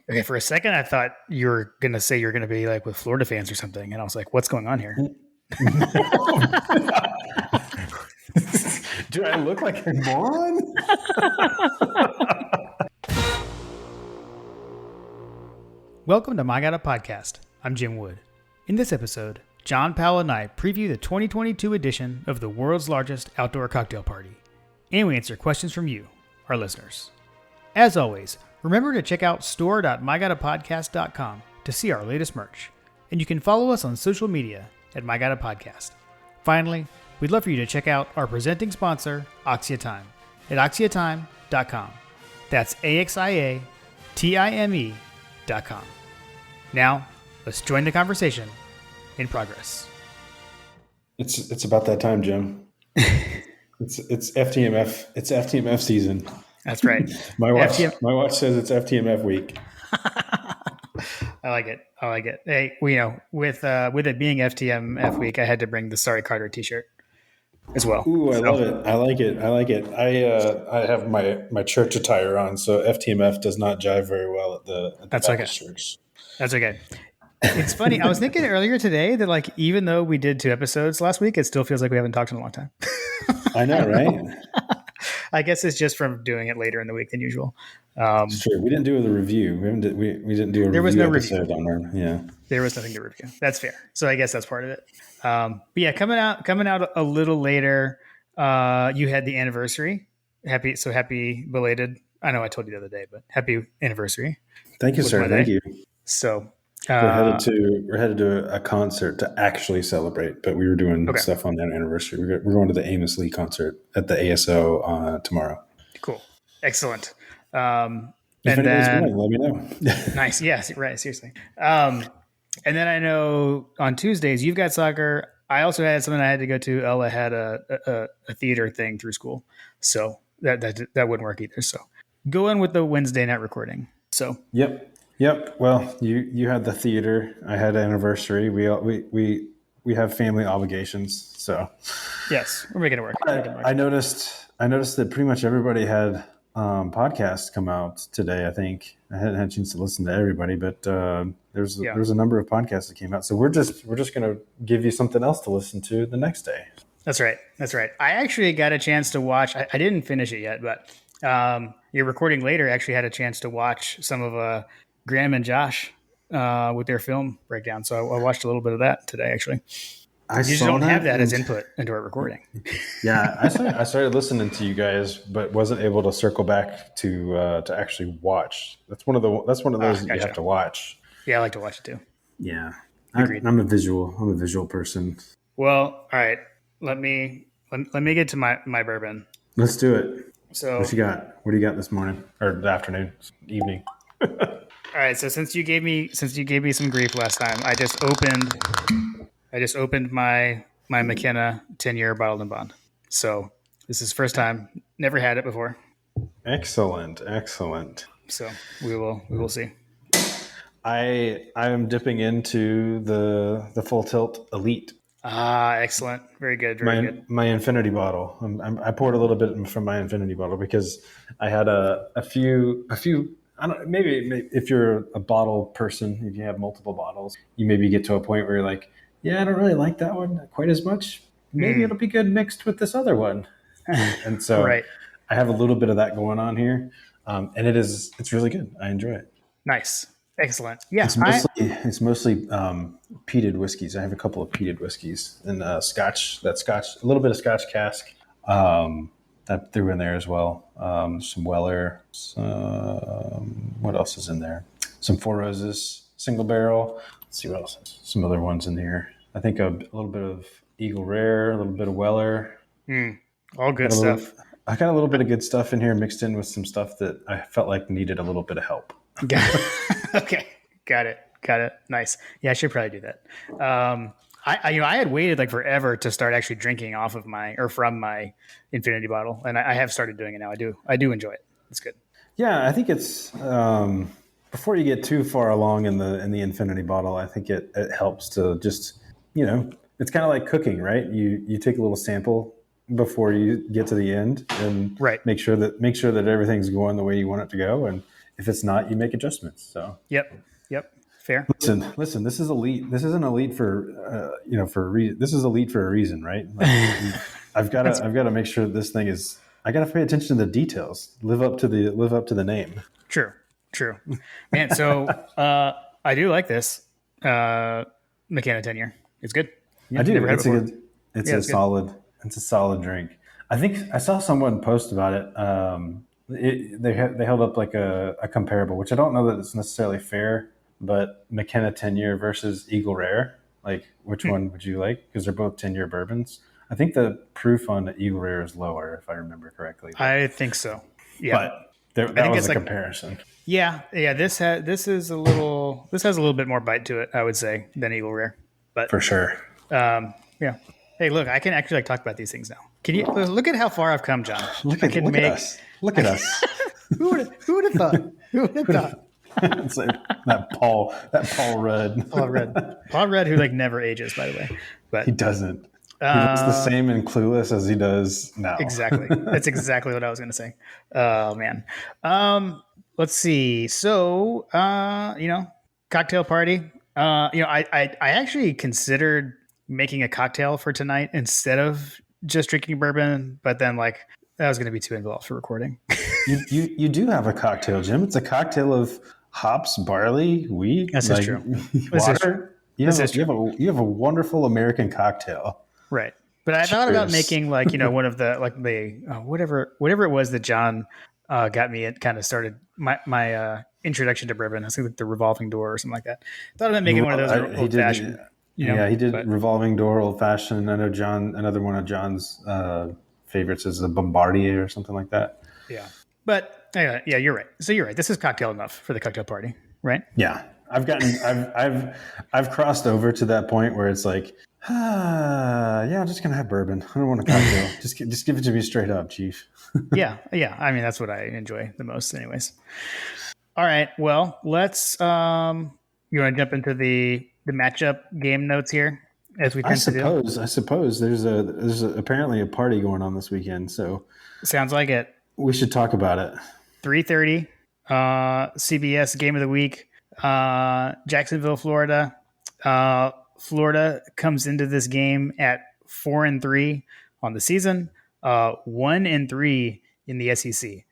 Okay, for a second, I thought you were going to say you're going to be like with Florida fans or something. And I was like, what's going on here? Do I look like a moron? Welcome to My Gotta Podcast. I'm Jim Wood. In this episode, John Powell and I preview the 2022 edition of the world's largest outdoor cocktail party. And we answer questions from you, our listeners. As always, remember to check out store.mygottapodcast.com to see our latest merch. And you can follow us on social media at My Gotta Podcast. Finally, we'd love for you to check out our presenting sponsor, Oxia Time, at oxiatime.com. That's AXIATIME.com. Now, let's join the conversation in progress. It's about that time, Jim. It's FTMF. It's FTMF season. That's right. My watch says it's FTMF week. I like it. Hey, with it being FTMF week, I had to bring the Sorry Carter t-shirt as well. Ooh, I love it. I like it. I have my church attire on, so FTMF does not jive very well at the Baptist church. That's okay. It's funny. I was thinking earlier today that even though we did 2 episodes last week, it still feels like we haven't talked in a long time. I know, right? I guess it's just from doing it later in the week than usual. It's true. We didn't do the review. We didn't do a there was review no episode review. on our There was nothing to review. That's fair. So I guess that's part of it. But yeah, coming out a little later. You had the anniversary. Happy belated. I know I told you the other day, but happy anniversary. Thank you, sir. Thank you. So we're headed to a concert to actually celebrate, but we were doing stuff on that anniversary. We're going to the Amos Lee concert at the ASO tomorrow. Cool, excellent. If anybody's going, let me know. Nice, yes, right. Seriously. And then I know on Tuesdays you've got soccer. I also had something I had to go to. Ella had a theater thing through school, so that wouldn't work either. So go in with the Wednesday night recording. So Yep. Well, you had the theater. I had an anniversary. We have family obligations. So yes, we're making it work. I noticed that pretty much everybody had podcasts come out today. I think I hadn't had a chance to listen to everybody, but there's a number of podcasts that came out. So we're just going to give you something else to listen to the next day. That's right. I actually got a chance to watch. I didn't finish it yet, but your recording later actually had a chance to watch some of Graham and Josh with their film breakdown. So I watched a little bit of that today, actually. You just don't have that as input into our recording. Yeah, I started listening to you guys, but wasn't able to circle back to actually watch. That's one of those that you have to watch. Yeah, I like to watch it too. Yeah, I'm a visual person. Well, all right. Let me get to my bourbon. Let's do it. So what you got? What do you got this morning or afternoon, evening? All right. So since you gave me some grief last time, I just opened my McKenna 10-year bottled and bond. So this is first time. Never had it before. Excellent. So we will see. I am dipping into the Full Tilt Elite. Excellent. Very good. Very good. My infinity bottle. I poured a little bit from my infinity bottle because I had a few. I don't. Maybe if you're a bottle person, if you have multiple bottles, you maybe get to a point where you're like, yeah, I don't really like that one quite as much. Maybe it'll be good mixed with this other one. And so right. I have a little bit of that going on here, and it's really good. I enjoy it. Nice. Excellent. Yeah, it's mostly peated whiskeys. I have a couple of peated whiskeys and Scotch. A little bit of Scotch cask that threw in there as well. Some Weller. What else is in there? Some Four Roses single barrel. Let's see what else. Some other ones in here. I think a little bit of Eagle Rare, a little bit of Weller. All good stuff. I got a little bit of good stuff in here mixed in with some stuff that I felt like needed a little bit of help. Okay. Got it. Nice. Yeah, I should probably do that. I had waited forever to start actually drinking from my infinity bottle, and I have started doing it now. I do enjoy it. It's good. Yeah, I think it's before you get too far along in the infinity bottle, I think it helps to just, it's kind of like cooking, right? You take a little sample before you get to the end and make sure that everything's going the way you want it to go, and if it's not, you make adjustments. So Yep. Fair. listen. This is elite. This isn't elite for for a reason. This is elite for a reason, right? Like I've got to make sure this thing is. I got to pay attention to the details. Live up to the name. True. Man, so I do like this McKenna 10-year. It's good. I do. Never had It's it a before. good. It's a solid. It's a solid drink. I think I saw someone post about it. They held up like a comparable, which I don't know that it's necessarily fair, but McKenna 10-year versus Eagle Rare. Like, which one would you like? Because they're both 10-year bourbons. I think the proof on Eagle Rare is lower, if I remember correctly. I think so. Yeah. But that was a comparison. Yeah. This has a little bit more bite to it, I would say, than Eagle Rare. But For sure. yeah. Hey, look, I can actually talk about these things now. Can you look at how far I've come, John? Look at us. Look at us. Who would have thought? Who would have thought? It's like that Paul Rudd. Paul Rudd, who like never ages, by the way. But He doesn't. He looks the same in Clueless as he does now. Exactly. That's exactly what I was going to say. Oh man. Let's see. So, cocktail party. I actually considered making a cocktail for tonight instead of just drinking bourbon, but then like that was going to be too involved for recording. You do have a cocktail, Jim. It's a cocktail of hops, barley, wheat. This is true. Water. You have a wonderful American cocktail. Right. But I thought about making like, one of the, like the, whatever it was that John got me, it kind of started my introduction to bourbon. I think like the revolving door or something like that. Thought about making one of those old fashioned. He did revolving door, old fashioned. I know another one of John's favorites is the Bombardier or something like that. Yeah. But anyway, yeah, you're right. So you're right. This is cocktail enough for the cocktail party, right? Yeah. I've crossed over to that point where it's like, I'm just gonna have bourbon. I don't want a cocktail. just give it to me straight up, Chief. Yeah. I mean, that's what I enjoy the most, anyways. All right. Well, let's. You want to jump into the matchup game notes here, as we tend to do? I suppose there's apparently a party going on this weekend, so sounds like it. We should talk about it. 3:30, CBS Game of the Week, Jacksonville, Florida. Florida comes into this game at 4-3 on the season, 1-3 in the SEC.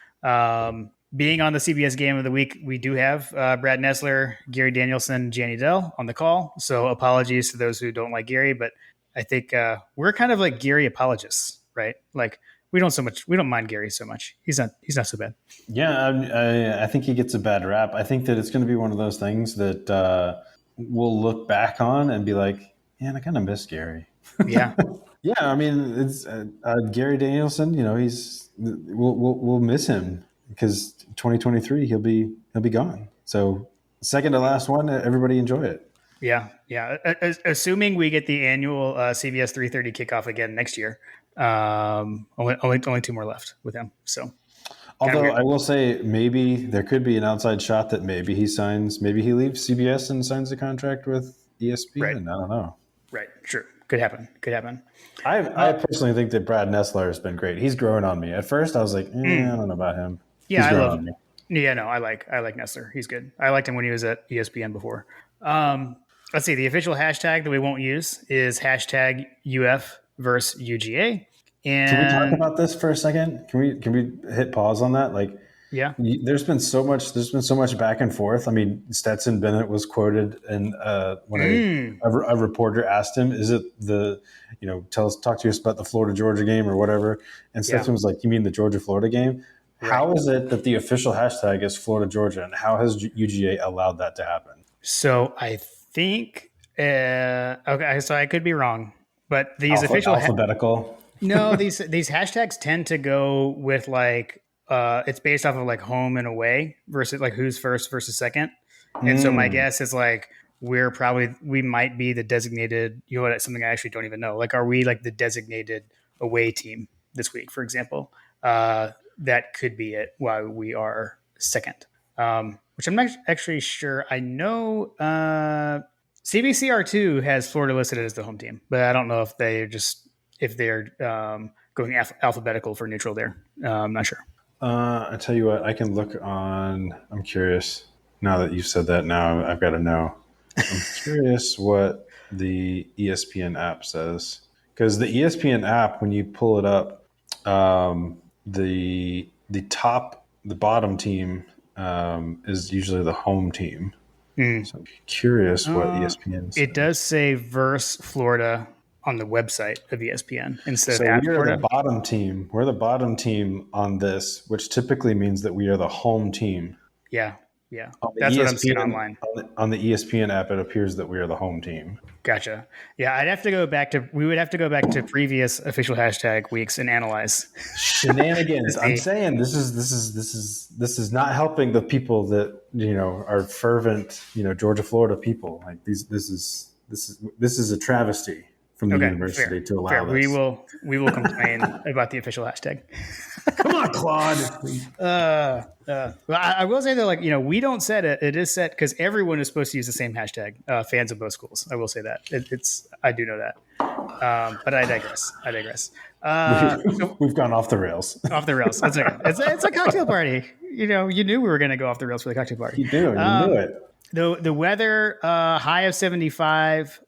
Being on the CBS Game of the Week, we do have Brad Nessler, Gary Danielson, Janny Dell on the call. So apologies to those who don't like Gary, but I think we're kind of like Gary apologists, right? Like we don't mind Gary so much. He's not so bad. Yeah, I think he gets a bad rap. I think that it's going to be one of those things that we'll look back on and be like, man, I kind of miss Gary. Yeah. Yeah, I mean, it's Gary Danielson. We'll miss him because 2023 he'll be gone. So second to last one, everybody enjoy it. Yeah. Assuming we get the annual CBS 3:30 kickoff again next year. Only two more left with him. So, although I will say maybe there could be an outside shot that maybe he leaves CBS and signs a contract with ESPN. Right. I don't know. Right. Sure. Could happen. I personally think that Brad Nessler has been great. He's grown on me. At first I was like, I don't know about him. Yeah, I love him. Yeah, no, I like Nessler. He's good. I liked him when he was at ESPN before. Let's see. The official hashtag that we won't use is hashtag UF versus UGA. And can we talk about this for a second? Can we hit pause on that? Like, yeah, there's been so much back and forth. I mean, Stetson Bennett was quoted, and when a reporter asked him, "Is it talk to us about the Florida Georgia game or whatever?" And Stetson was like, "You mean the Georgia Florida game?" Right. How is it that the official hashtag is Florida Georgia, and how has UGA allowed that to happen? So I think okay, so I could be wrong, but these alphabetical. No, these hashtags tend to go with like it's based off of like home and away versus like who's first versus second. And so my guess is like we might be the designated, something I actually don't even know. Like, are we like the designated away team this week, for example? That could be it while we are second, which I'm not actually sure. I know CBCR2 has Florida listed as the home team, but I don't know if they're going alphabetical for neutral there. I'm not sure. I tell you what, I can look on. I'm curious now that you've said that. Now I've got to know. I'm curious what the ESPN app says because the ESPN app, when you pull it up, the bottom team is usually the home team. Mm. So I'm curious what Uh, ESPN it says. does say verse Florida on the website of ESPN instead of So at we are the Florida. bottom team. We're the bottom team on this, which typically means that we are the home team. Yeah, yeah, On the that's what I'm seeing ESPN online. on the ESPN app, it appears that we are the home team. Gotcha. Yeah, I'd have to go back to. We would have to go back to previous official hashtag weeks and analyze to Shenanigans. I'm see. saying this is not helping the people that are fervent Georgia Florida people. Like this is a travesty from the Okay, university fair, to allow fair. this. We will complain about the official hashtag. Come on, Claude. Well, I will say though, like we don't set it. It is set because everyone is supposed to use the same hashtag. Fans of both schools. I will say that it's. I do know that. But I digress. I digress. So We've gone off the rails. off the rails. That's okay. It's a cocktail party. You knew we were going to go off the rails for the cocktail party. You knew it. The weather high of 75.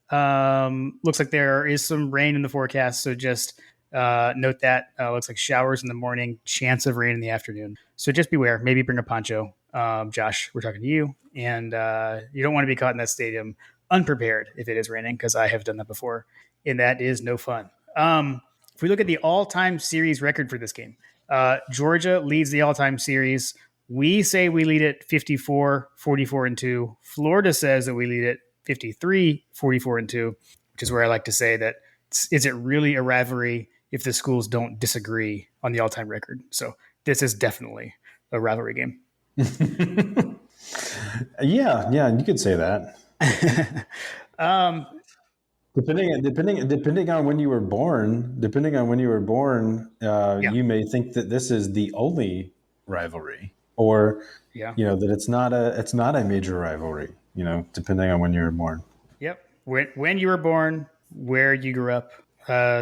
Looks like there is some rain in the forecast. So just note that looks like showers in the morning, chance of rain in the afternoon. So just beware. Maybe bring a poncho. Josh, we're talking to you, and you don't want to be caught in that stadium unprepared if it is raining because I have done that before, and that is no fun. If we look at the all-time series record for this game, Georgia leads the all-time series. We say we lead it 54, 44, and 2. Florida says that we lead it 53, 44, and 2, which is where I like to say that is it really a rivalry if the schools don't disagree on the all-time record? So this is definitely a rivalry game. Yeah, you could say that. um, Depending on when you were born, yeah, you may think that this is the only rivalry, or yeah, that it's not a major rivalry. Depending on when you were born. yep. When you were born, where you grew up,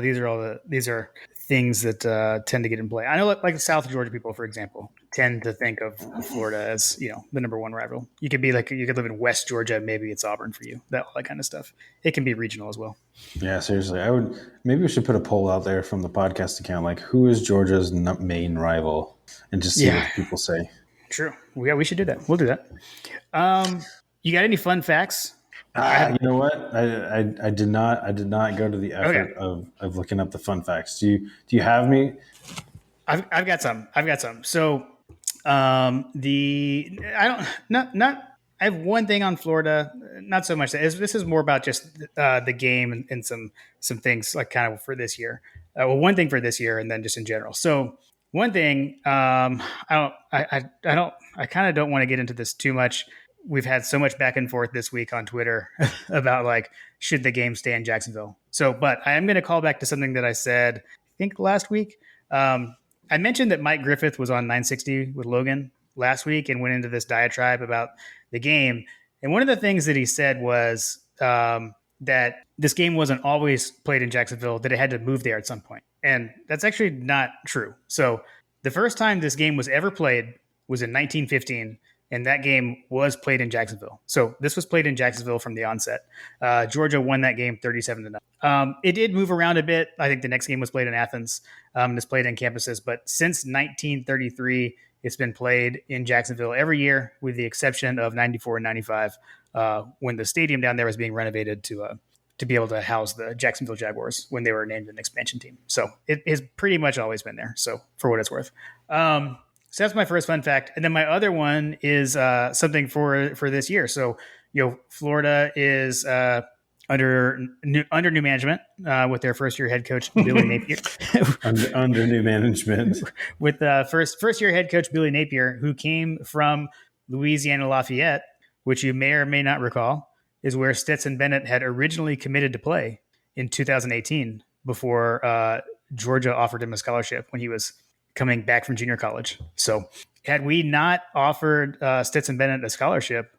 these are things that tend to get in play. I know, like South Georgia people, for example, tend to think of Florida as the number one rival. You could live in West Georgia, maybe it's Auburn for you, all that kind of stuff. It can be regional as well. Yeah, seriously, maybe we should put a poll out there from the podcast account, like who is Georgia's main rival, and just see what people say. True. Yeah, we should do that. We'll do that. You got any fun facts? You know what? I did not go to the effort of looking up the fun facts. Do you have me? I've got some. So, I have one thing on Florida. Not so much. This is more about just the game and some things like kind of for this year. One thing for this year, and then just in general. So, one thing. I kind of don't want to get into this too much. We've had so much back and forth this week on Twitter about like should the game stay in Jacksonville. So, but I am going to call back to something that I said I think last week. I mentioned that Mike Griffith was on 960 with Logan last week and went into this diatribe about the game. And one of the things that he said was that this game wasn't always played in Jacksonville, that it had to move there at some point. And that's actually not true. So the first time this game was ever played was in 1915. And that game was played in Jacksonville. So this was played in Jacksonville from the onset. Georgia won that game 37-0. It did move around a bit. I think the next game was played in Athens. It's played in campuses. But since 1933, it's been played in Jacksonville every year, with the exception of 94 and 95, when the stadium down there was being renovated to be able to house the Jacksonville Jaguars when they were named an expansion team. So it has pretty much always been there. So for what it's worth. So that's my first fun fact. And then my other one is something for this year. So, Florida is under new management with their first year head coach, Billy Napier. under new management. With first year head coach, Billy Napier, who came from Louisiana Lafayette, which you may or may not recall, is where Stetson Bennett had originally committed to play in 2018 before Georgia offered him a scholarship when he was coming back from junior college. So had we not offered Stetson Bennett a scholarship,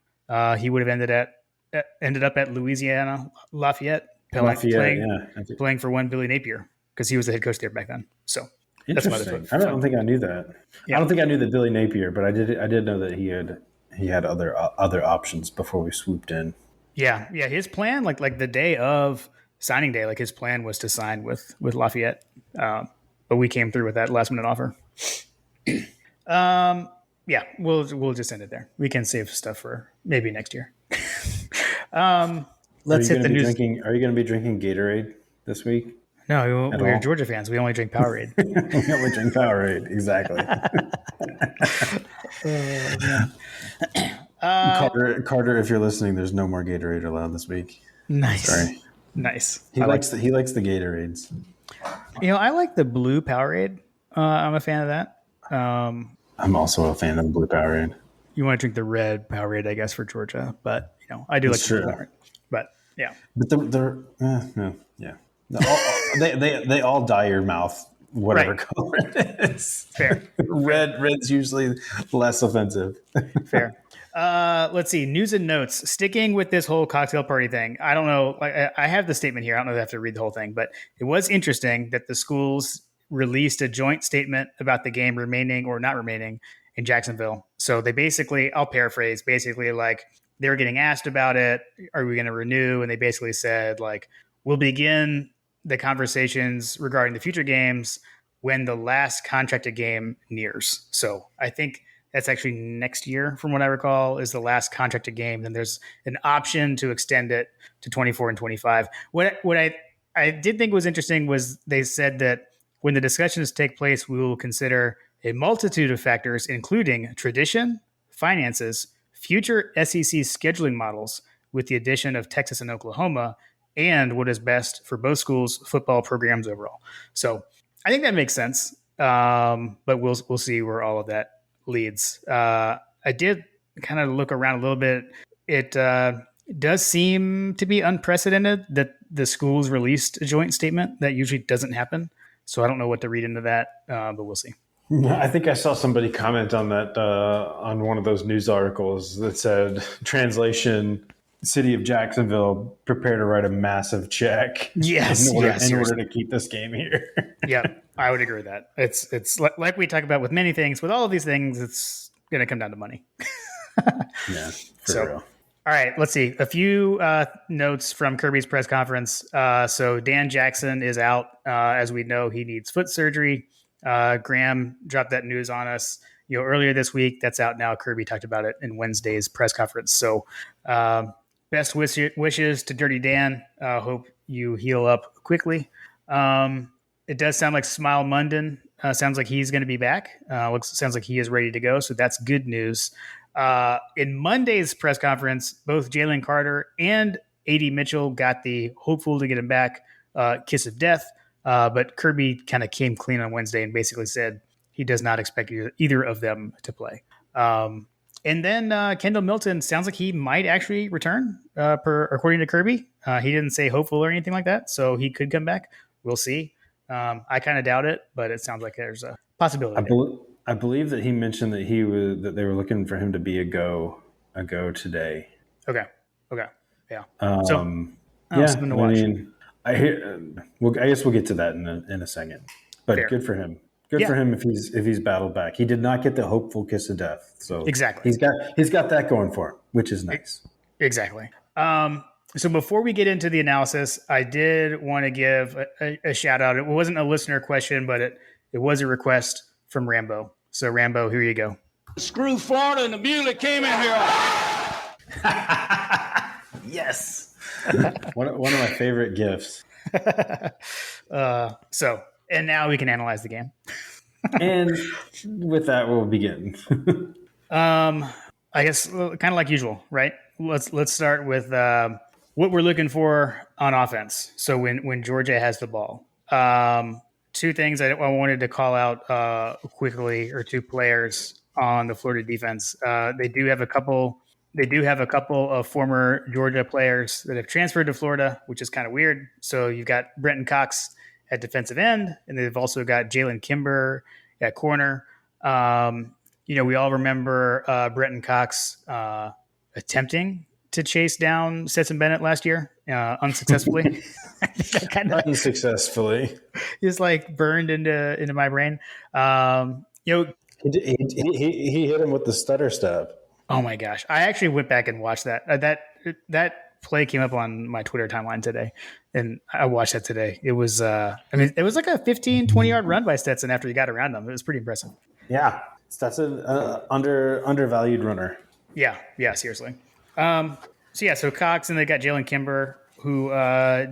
he would have ended up at Louisiana Lafayette playing for one Billy Napier because he was the head coach there back then. So That's my Interesting. I don't think I knew that. Yeah. I don't think I knew that Billy Napier, but I did know that he had other options before we swooped in. Yeah. His plan, like the day of signing day, like his plan was to sign with Lafayette, but we came through with that last minute offer. Yeah, we'll just end it there. We can save stuff for maybe next year. Let's hit the news. Are you going to be drinking Gatorade this week? No, we're Georgia fans. We only drink Powerade. We only drink Powerade. Exactly. Carter, if you're listening, there's no more Gatorade allowed this week. Nice. Sorry. Nice. He likes the Gatorades. I like the blue Powerade. I'm a fan of that. I'm also a fan of the blue Powerade. You want to drink the red Powerade, I guess, for Georgia, but I do like the blue Powerade. But yeah. But yeah. They all dye your mouth whatever color it is. Fair. Red's usually less offensive. Fair. Let's see. News and notes. Sticking with this whole cocktail party thing. I don't know. I have the statement here. I don't know if I have to read the whole thing, but it was interesting that the schools released a joint statement about the game remaining or not remaining in Jacksonville. So they basically, I'll paraphrase, basically like they were getting asked about it. Are we going to renew? And they basically said like, we'll begin the conversations regarding the future games when the last contracted game nears. So I think that's actually next year, from what I recall, is the last contracted game. Then there's an option to extend it to 24 and 25. What I did think was interesting was they said that when the discussions take place, we will consider a multitude of factors, including tradition, finances, future SEC scheduling models with the addition of Texas and Oklahoma, and what is best for both schools' football programs overall. So I think that makes sense, but we'll see where all of that leads. I did kind of look around a little bit. It does seem to be unprecedented that the schools released a joint statement. That usually doesn't happen. So I don't know what to read into that, but we'll see. I think I saw somebody comment on that on one of those news articles that said, translation, City of Jacksonville, prepare to write a massive check in order to keep this game here. Yeah, I would agree with that. It's like we talk about with many things. With all of these things, it's going to come down to money. Yeah, for real. All right, let's see. A few notes from Kirby's press conference. So Dan Jackson is out. As we know, he needs foot surgery. Graham dropped that news on us earlier this week. That's out now. Kirby talked about it in Wednesday's press conference. So best wishes to Dirty Dan. Hope you heal up quickly. It does sound like Smile Munden sounds like he's going to be back. Sounds like he is ready to go. So that's good news. In Monday's press conference, both Jalen Carter and AD Mitchell got the hopeful to get him back kiss of death. But Kirby kind of came clean on Wednesday and basically said he does not expect either of them to play. And then Kendall Milton sounds like he might actually return, according to Kirby. He didn't say hopeful or anything like that, so he could come back. We'll see. I kind of doubt it, but it sounds like there's a possibility. I believe that he mentioned that they were looking for him to be a go today. Okay. Yeah. Something to watch. I guess we'll get to that in a second. But Fair. Good for him. Good for him if he's battled back. He did not get the hopeful kiss of death. So exactly. He's got that going for him, which is nice. Exactly. So before we get into the analysis, I did want to give a shout out. It wasn't a listener question, but it was a request from Rambo. So Rambo, here you go. Screw Florida and the mule that came in here. Yes. one of my favorite gifts. And now we can analyze the game. And with that, we'll begin. I guess kind of like usual, right? Let's start with what we're looking for on offense. So when Georgia has the ball, two things I wanted to call out quickly, or two players on the Florida defense. They do have a couple of former Georgia players that have transferred to Florida, which is kind of weird. So you've got Brenton Cox at defensive end, and they've also got Jalen Kimber at corner. We all remember Brenton Cox attempting to chase down Stetson Bennett last year unsuccessfully. I think that kind of Unsuccessfully. is like burned into my brain. He hit him with the stutter step. Oh my gosh. I actually went back and watched that. That play came up on my Twitter timeline today, and I watched that today. It was it was like a 15, 20-yard run by Stetson after he got around him. It was pretty impressive. Yeah. That's an undervalued runner. Yeah, seriously. So Cox, and they got Jalen Kimber, who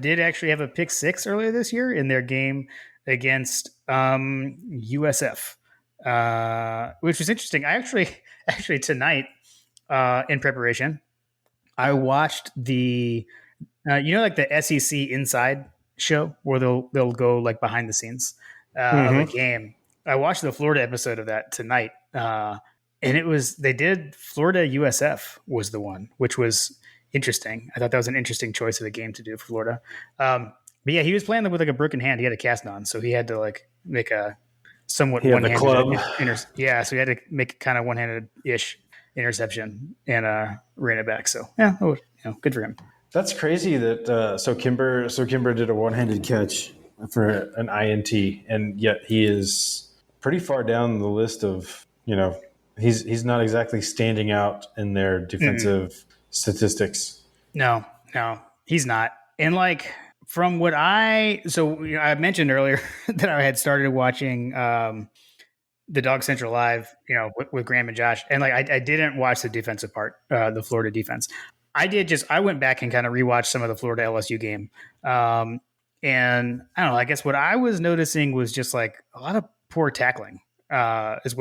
did actually have a pick 6 earlier this year in their game against USF, which was interesting. I actually tonight in preparation, I watched the like the SEC Inside show where they'll go like behind the scenes of a game. I watched the Florida episode of that tonight, and they did Florida USF was the one, which was interesting. I thought that was an interesting choice of a game to do for Florida. But yeah, he was playing with like a broken hand. He had a cast on, so he had to like make a somewhat one-handed so he had to make kind of one-handed-ish interception and ran it back. So yeah, good for him. That's crazy that so Kimber did a one-handed catch for an INT, and yet he is pretty far down the list of, he's not exactly standing out in their defensive statistics. No, he's not. And like from what I mentioned earlier that I had started watching the Dog Central Live, with Graham and Josh, and like I didn't watch the defensive part, the Florida defense. I went back and kind of rewatched some of the Florida LSU game. And I don't know, I guess what I was noticing was just like a lot of poor tackling that's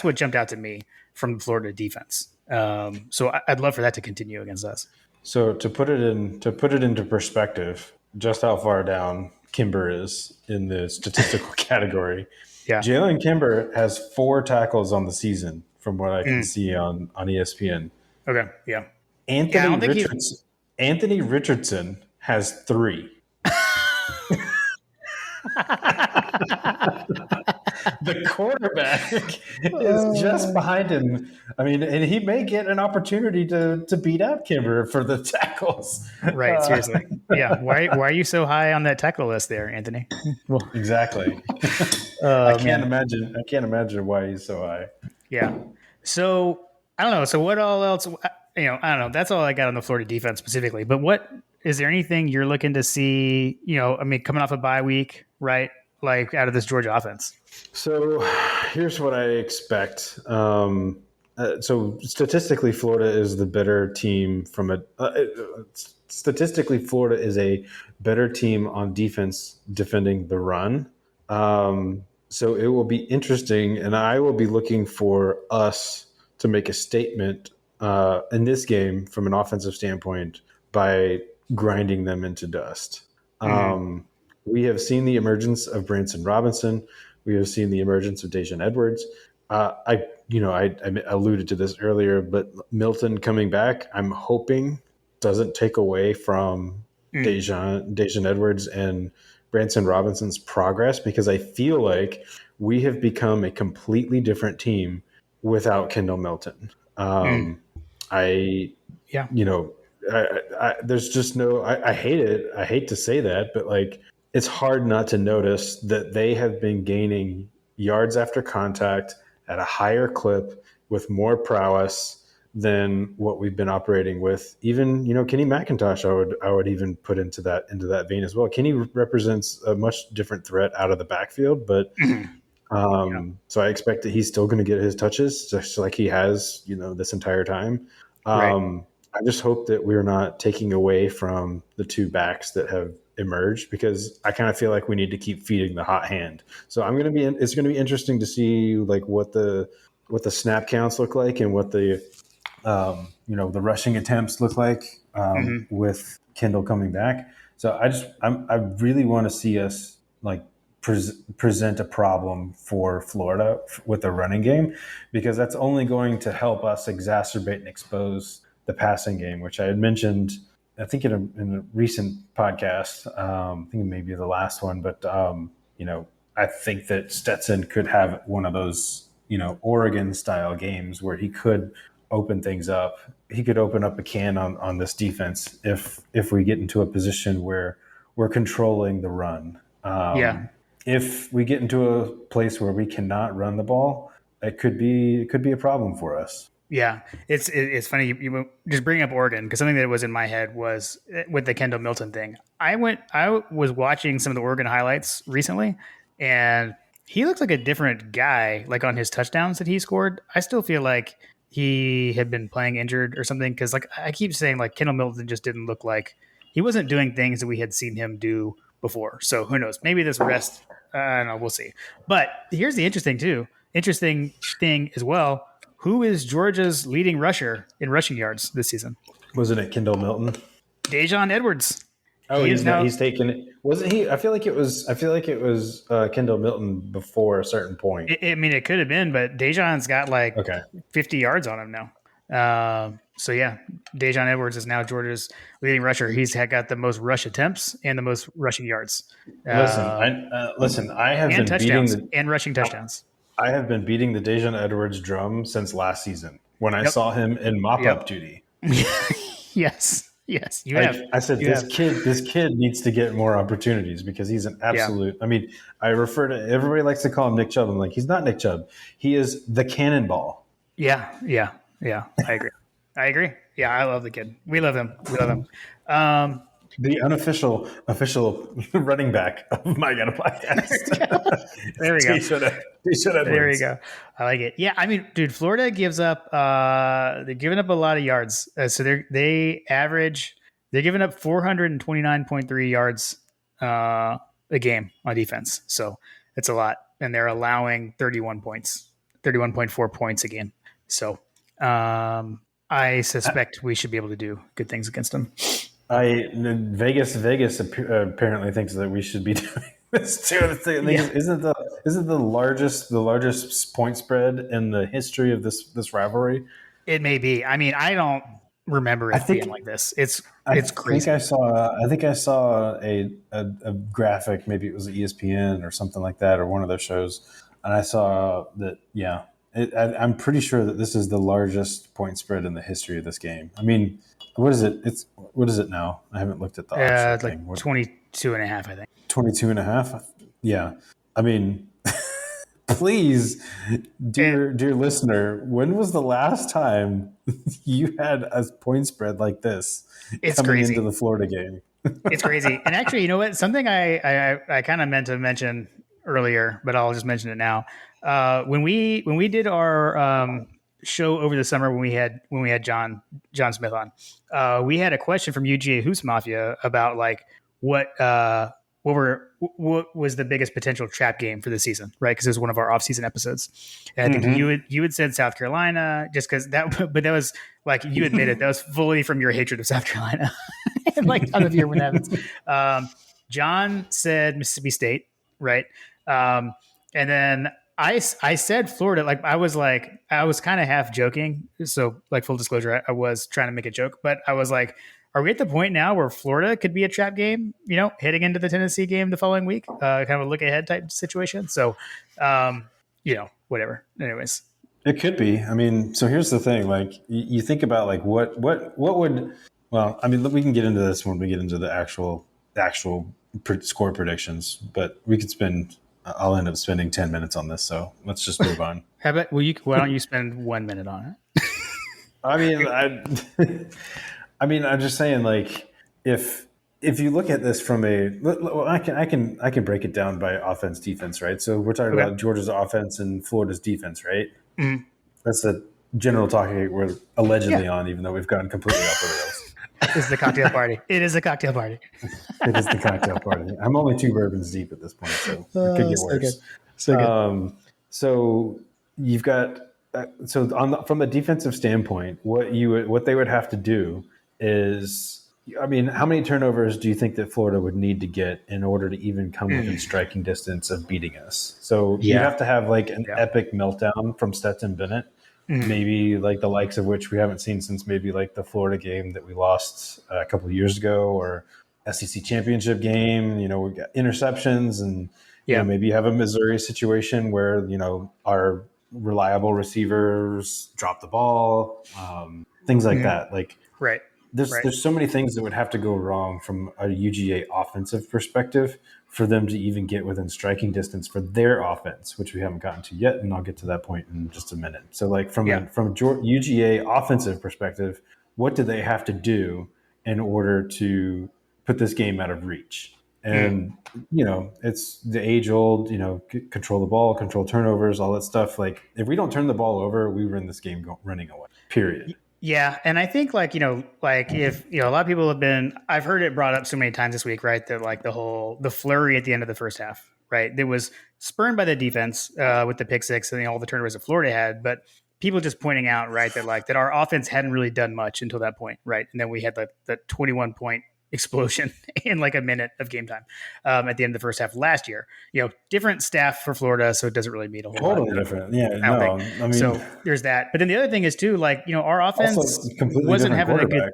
what jumped out to me from the Florida defense. So I'd love for that to continue against us. So to put it into perspective, just how far down Kimber is in the statistical category. Yeah. Jalen Kimber has 4 tackles on the season from what I can see on ESPN. Okay. Yeah. Anthony Richardson has 3. The quarterback is just behind him. I mean, and he may get an opportunity to beat out Kimber for the tackles. Right, seriously. Yeah. Why are you so high on that tackle list there, Anthony? Well, exactly. I can't imagine why he's so high. Yeah. So I don't know. So what all else? I don't know. That's all I got on the Florida defense specifically. But what is there anything you're looking to see? Coming off a bye week, right? Like out of this Georgia offense. So here's what I expect. So statistically, Florida is the better team statistically, Florida is a better team on defense defending the run. So it will be interesting, and I will be looking for us to make a statement in this game from an offensive standpoint by grinding them into dust. We have seen the emergence of Branson Robinson. We have seen the emergence of Daijun Edwards. I alluded to this earlier, but Milton coming back, I'm hoping doesn't take away from Daijun Edwards and Branson Robinson's progress, because I feel like we have become a completely different team without Kendall Milton. There's just no, I hate it. I hate to say that, but like, it's hard not to notice that they have been gaining yards after contact at a higher clip with more prowess than what we've been operating with. Even, Kenny McIntosh, I would even put into that vein as well. Kenny represents a much different threat out of the backfield, but so I expect that he's still going to get his touches just like he has, this entire time. Right. I just hope that we're not taking away from the 2 backs that have emerged, because I kind of feel like we need to keep feeding the hot hand. So it's going to be interesting to see like what the snap counts look like and what the the rushing attempts look like with Kendall coming back. So I really want to see us like present a problem for Florida with the running game, because that's only going to help us exacerbate and expose the passing game, which I had mentioned, I think in a recent podcast, I think maybe the last one, but I think that Stetson could have one of those, Oregon style games where he could open things up. He could open up a can on this defense if we get into a position where we're controlling the run. Yeah. If we get into a place where we cannot run the ball, it could be a problem for us. Yeah, it's funny you just bring up Oregon, because something that was in my head was with the Kendall Milton thing. I was watching some of the Oregon highlights recently, and he looks like a different guy. Like on his touchdowns that he scored, I still feel like he had been playing injured or something. Because like I keep saying, like Kendall Milton just didn't look like he wasn't doing things that we had seen him do before. So who knows? Maybe this rest. I don't know. We'll see. But here's the interesting thing as well. Who is Georgia's leading rusher in rushing yards this season? Wasn't it Kendall Milton? Dajon Edwards. Oh, he's taken it. Wasn't he? I feel like it was Kendall Milton before a certain point. It could have been, but Dajon's got like 50 yards on him now. So yeah, Dajon Edwards is now Georgia's leading rusher. He's got the most rush attempts and the most rushing yards. Listen, I have been touchdowns beating and rushing touchdowns. I have been beating the Dajon Edwards drum since last season when I saw him in mop-up duty. Yes, you have. I said this kid needs to get more opportunities because he's an absolute. I mean, everybody likes to call him Nick Chubb. I'm like, he's not Nick Chubb. He is the cannonball. Yeah. I agree. Yeah, I love the kid. We love him. The unofficial running back of My God Podcast. There we go. There we go. I like it. Yeah, I mean, dude, Florida gives up. They're giving up a lot of yards. So they're giving up 429.3 yards a game on defense. So it's a lot, and they're allowing 31.4 points a game. So I suspect we should be able to do good things against them. Vegas apparently thinks that we should be doing this too. Isn't the largest point spread in the history of this rivalry? It may be. I mean, I don't remember it being like this. It's crazy. I think I saw a graphic. Maybe it was ESPN or something like that, or one of those shows, and I saw that. Yeah, I'm pretty sure that this is the largest point spread in the history of this game. I mean. What is it? What is it now? I haven't looked at the odds. Like 22 and a half, I think. 22 and a half? Yeah. I mean, please, dear listener, when was the last time you had a point spread like this coming into the Florida game? It's crazy. And actually, you know what? Something I kind of meant to mention earlier, but I'll just mention it now. When we did our show over the summer when we had John Smith on, we had a question from UGA Hoops Mafia about like what was the biggest potential trap game for the season, right? Because it was one of our off-season episodes. And I think you had said South Carolina, just because but that was like you admitted that was fully from your hatred of South Carolina, and like time of year when that happens. John said Mississippi State, right? And then I said Florida. Like I was kind of half joking. So like full disclosure, I was trying to make a joke, but I was like, are we at the point now where Florida could be a trap game, heading into the Tennessee game the following week, kind of a look ahead type situation. So, whatever. Anyways, it could be. I mean, so here's the thing, like you think about like what would, well, I mean, we can get into this when we get into the actual score predictions, but I'll end up spending 10 minutes on this. So let's just move on. Why don't you spend 1 minute on it? I mean, I'm just saying, like, if you look at this from I can break it down by offense, defense, right? So we're talking about Georgia's offense and Florida's defense, right? Mm-hmm. That's the general talking we're allegedly on, even though we've gone completely off the rails. It's the cocktail party. It is a cocktail party. It is the cocktail party. I'm only 2 bourbons deep at this point, so it could get worse. So good. So you've got from a defensive standpoint, what they would have to do is, I mean, how many turnovers do you think that Florida would need to get in order to even come within striking distance of beating us? So you have to have like an epic meltdown from Stetson Bennett. Maybe like the likes of which we haven't seen since maybe like the Florida game that we lost a couple of years ago, or SEC championship game. We got interceptions, and maybe you have a Missouri situation where our reliable receivers drop the ball, things like that. Like Right. there's so many things that would have to go wrong from a UGA offensive perspective for them to even get within striking distance for their offense, which we haven't gotten to yet, and I'll get to that point in just a minute. So, like from a UGA offensive perspective, what do they have to do in order to put this game out of reach? And it's the age old, control the ball, control turnovers, all that stuff. Like if we don't turn the ball over, we win this game running away. Period. Yeah, and I think if a lot of people have been, I've heard it brought up so many times this week, right? That like the flurry at the end of the first half, right? That was spurned by the defense with the pick six and all the turnovers that Florida had, but people just pointing out, right, that our offense hadn't really done much until that point, right? And then we had the 21 point explosion in like a minute of game time at the end of the first half last year. Different staff for Florida, so it doesn't really mean a whole lot. Totally different. Yeah, no, I mean, so there's that. But then the other thing is too, our offense wasn't having a good.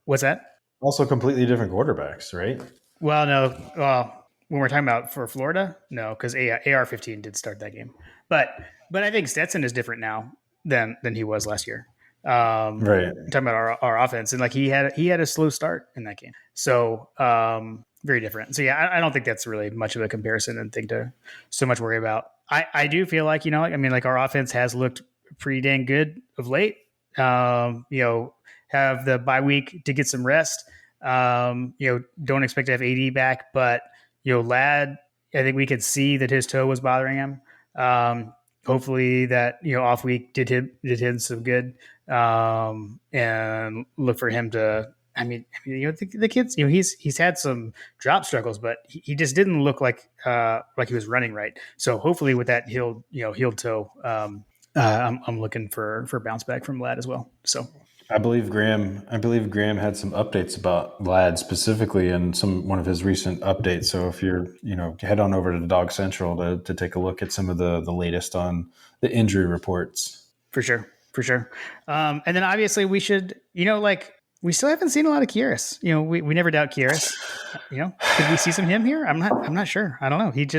What's that? Also, completely different quarterbacks, right? Well, no. Well, when we're talking about for Florida, no, because AR-15 did start that game. But I think Stetson is different now than he was last year. Right. Talking about our offense, and like he had a slow start in that game, so very different. So yeah, I don't think that's really much of a comparison and thing to so much worry about. I do feel like our offense has looked pretty dang good of late. Have the bye week to get some rest. Don't expect to have AD back, but Ladd, I think we could see that his toe was bothering him. Hopefully that off week did him some good, and look for him to. The kids. He's had some drop struggles, but he just didn't look like he was running right. So hopefully with that healed toe, I'm looking for a bounce back from Ladd as well. So. I believe Graham had some updates about Ladd specifically in one of his recent updates. So if you're, head on over to Dog Central to take a look at some of the latest on the injury reports. For sure. And then obviously we should, we still haven't seen a lot of Kearis. We never doubt Kearis. Could we see some him here? I'm not sure. I don't know. He's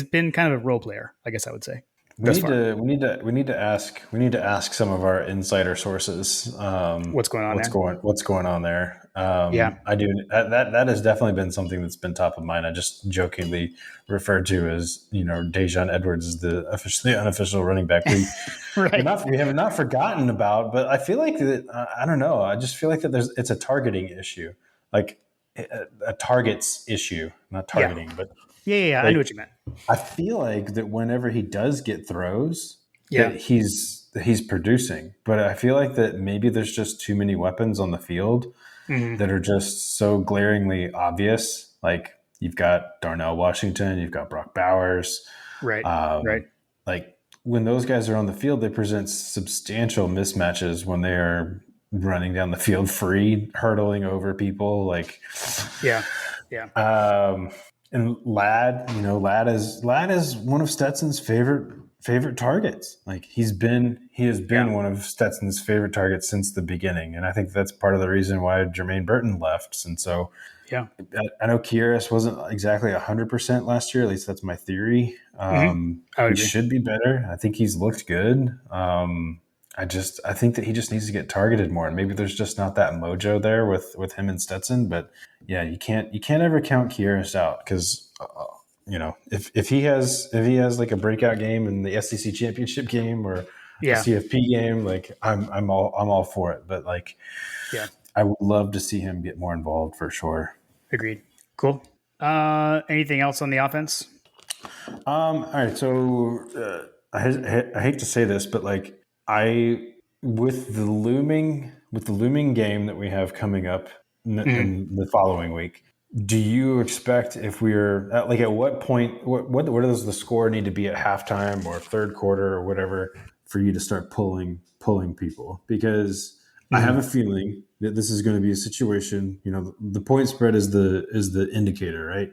been kind of a role player, I guess I would say. We need to ask some of our insider sources what's going on there. I do. That has definitely been something that's been top of mind. I just jokingly referred to as Dejon Edwards is the unofficial running back. We have not forgotten about, but I feel like that. I don't know. I just feel like that it's a targeting issue, like a targets issue, not targeting, but. Yeah, I know what you meant. I feel like that whenever he does get throws, that he's producing. But I feel like that maybe there's just too many weapons on the field that are just so glaringly obvious. Like you've got Darnell Washington, you've got Brock Bowers. Right. Like when those guys are on the field, they present substantial mismatches when they are running down the field free, hurdling over people. Like, yeah. And Ladd is one of Stetson's favorite targets. Like he has been one of Stetson's favorite targets since the beginning, and I think that's part of the reason why Jermaine Burton left. And so, I know Kearis wasn't exactly 100% last year. At least that's my theory. He should be better. I think he's looked good. I think that he just needs to get targeted more, and maybe there's just not that mojo there with him and Stetson. But yeah, you can't ever count Kearis out because if he has like a breakout game in the SEC championship game or a CFP game, like I'm all for it. But like, I would love to see him get more involved for sure. Agreed. Cool. Anything else on the offense? All right. So I hate to say this, but like. With the looming game that we have coming up in the following week, do you expect if we're at what point, what does the score need to be at halftime or third quarter or whatever for you to start pulling people? Because I have a feeling that this is going to be a situation, the point spread is the indicator, right?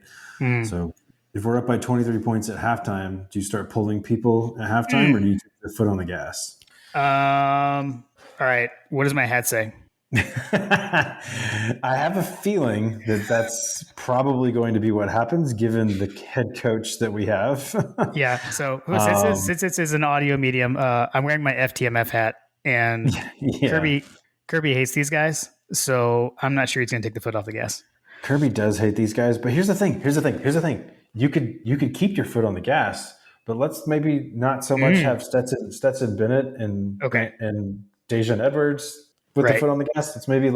So if we're up by 23 points at halftime, do you start pulling people at halftime or do you take the foot on the gas? All right. What does my hat say? I have a feeling that that's probably going to be what happens given the head coach that we have. Yeah. So um, since this is an audio medium, I'm wearing my FTMF hat, and yeah. Kirby hates these guys, so I'm not sure he's going to take the foot off the gas. Kirby does hate these guys, but here's the thing. You could keep your foot on the gas, but let's maybe not so much have Stetson Bennett and Okay. and Dejan Edwards with the Right. foot on the gas. Let's maybe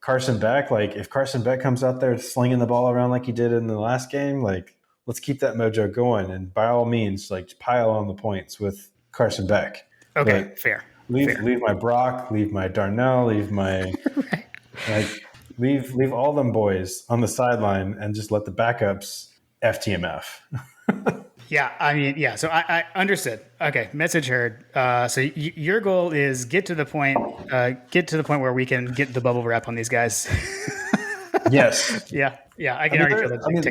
Carson Beck. Like if Carson Beck comes out there slinging the ball around like he did in the last game, like let's keep that mojo going. And by all means, like pile on the points with Carson Beck. Okay. But Fair. leave my Brock, leave my Darnell, leave my like leave all them boys on the sideline and just let the backups FTMF. Yeah, I mean, yeah. So I understood. Okay, message heard. So your goal is get to the point where we can get the bubble wrap on these guys. Yes. Yeah. I can already feel that. I mean,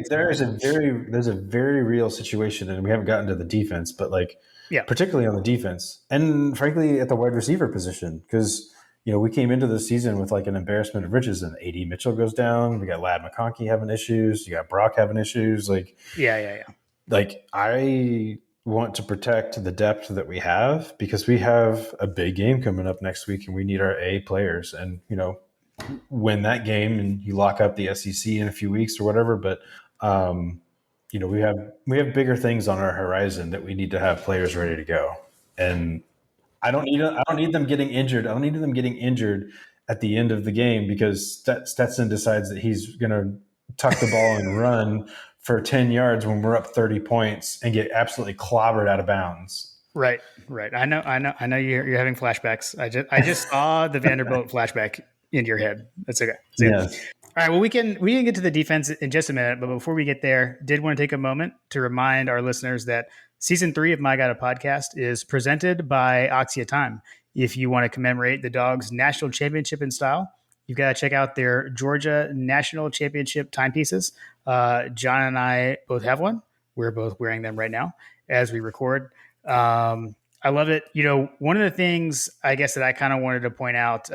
there's a very real situation, and we haven't gotten to the defense, but like, Yeah. particularly on the defense, and frankly at the wide receiver position, because we came into the season with like an embarrassment of riches, and AD Mitchell goes down. We got Lad McConkey having issues. You got Brock having issues. Yeah. Like I want to protect the depth that we have because we have a big game coming up next week, and we need our A players, and win that game, and you lock up the SEC in a few weeks or whatever. But we have bigger things on our horizon that we need to have players ready to go, and I don't need them getting injured. I don't need them getting injured at the end of the game because Stetson decides that he's going to tuck the ball and run for 10 yards when we're up 30 points and get absolutely clobbered out of bounds. Right. I know you're having flashbacks. I just saw the Vanderbilt flashback in your head. That's okay. Yeah. All right. Well, we can get to the defense in just a minute, but before we get there, did want to take a moment to remind our listeners that season 3 of My God a Podcast is presented by Oxia Time. If you want to commemorate the Dogs' national championship in style, you've got to check out their Georgia National Championship timepieces. John and I both have one. We're both wearing them right now as we record. I love it. One of the things I guess that I kind of wanted to point out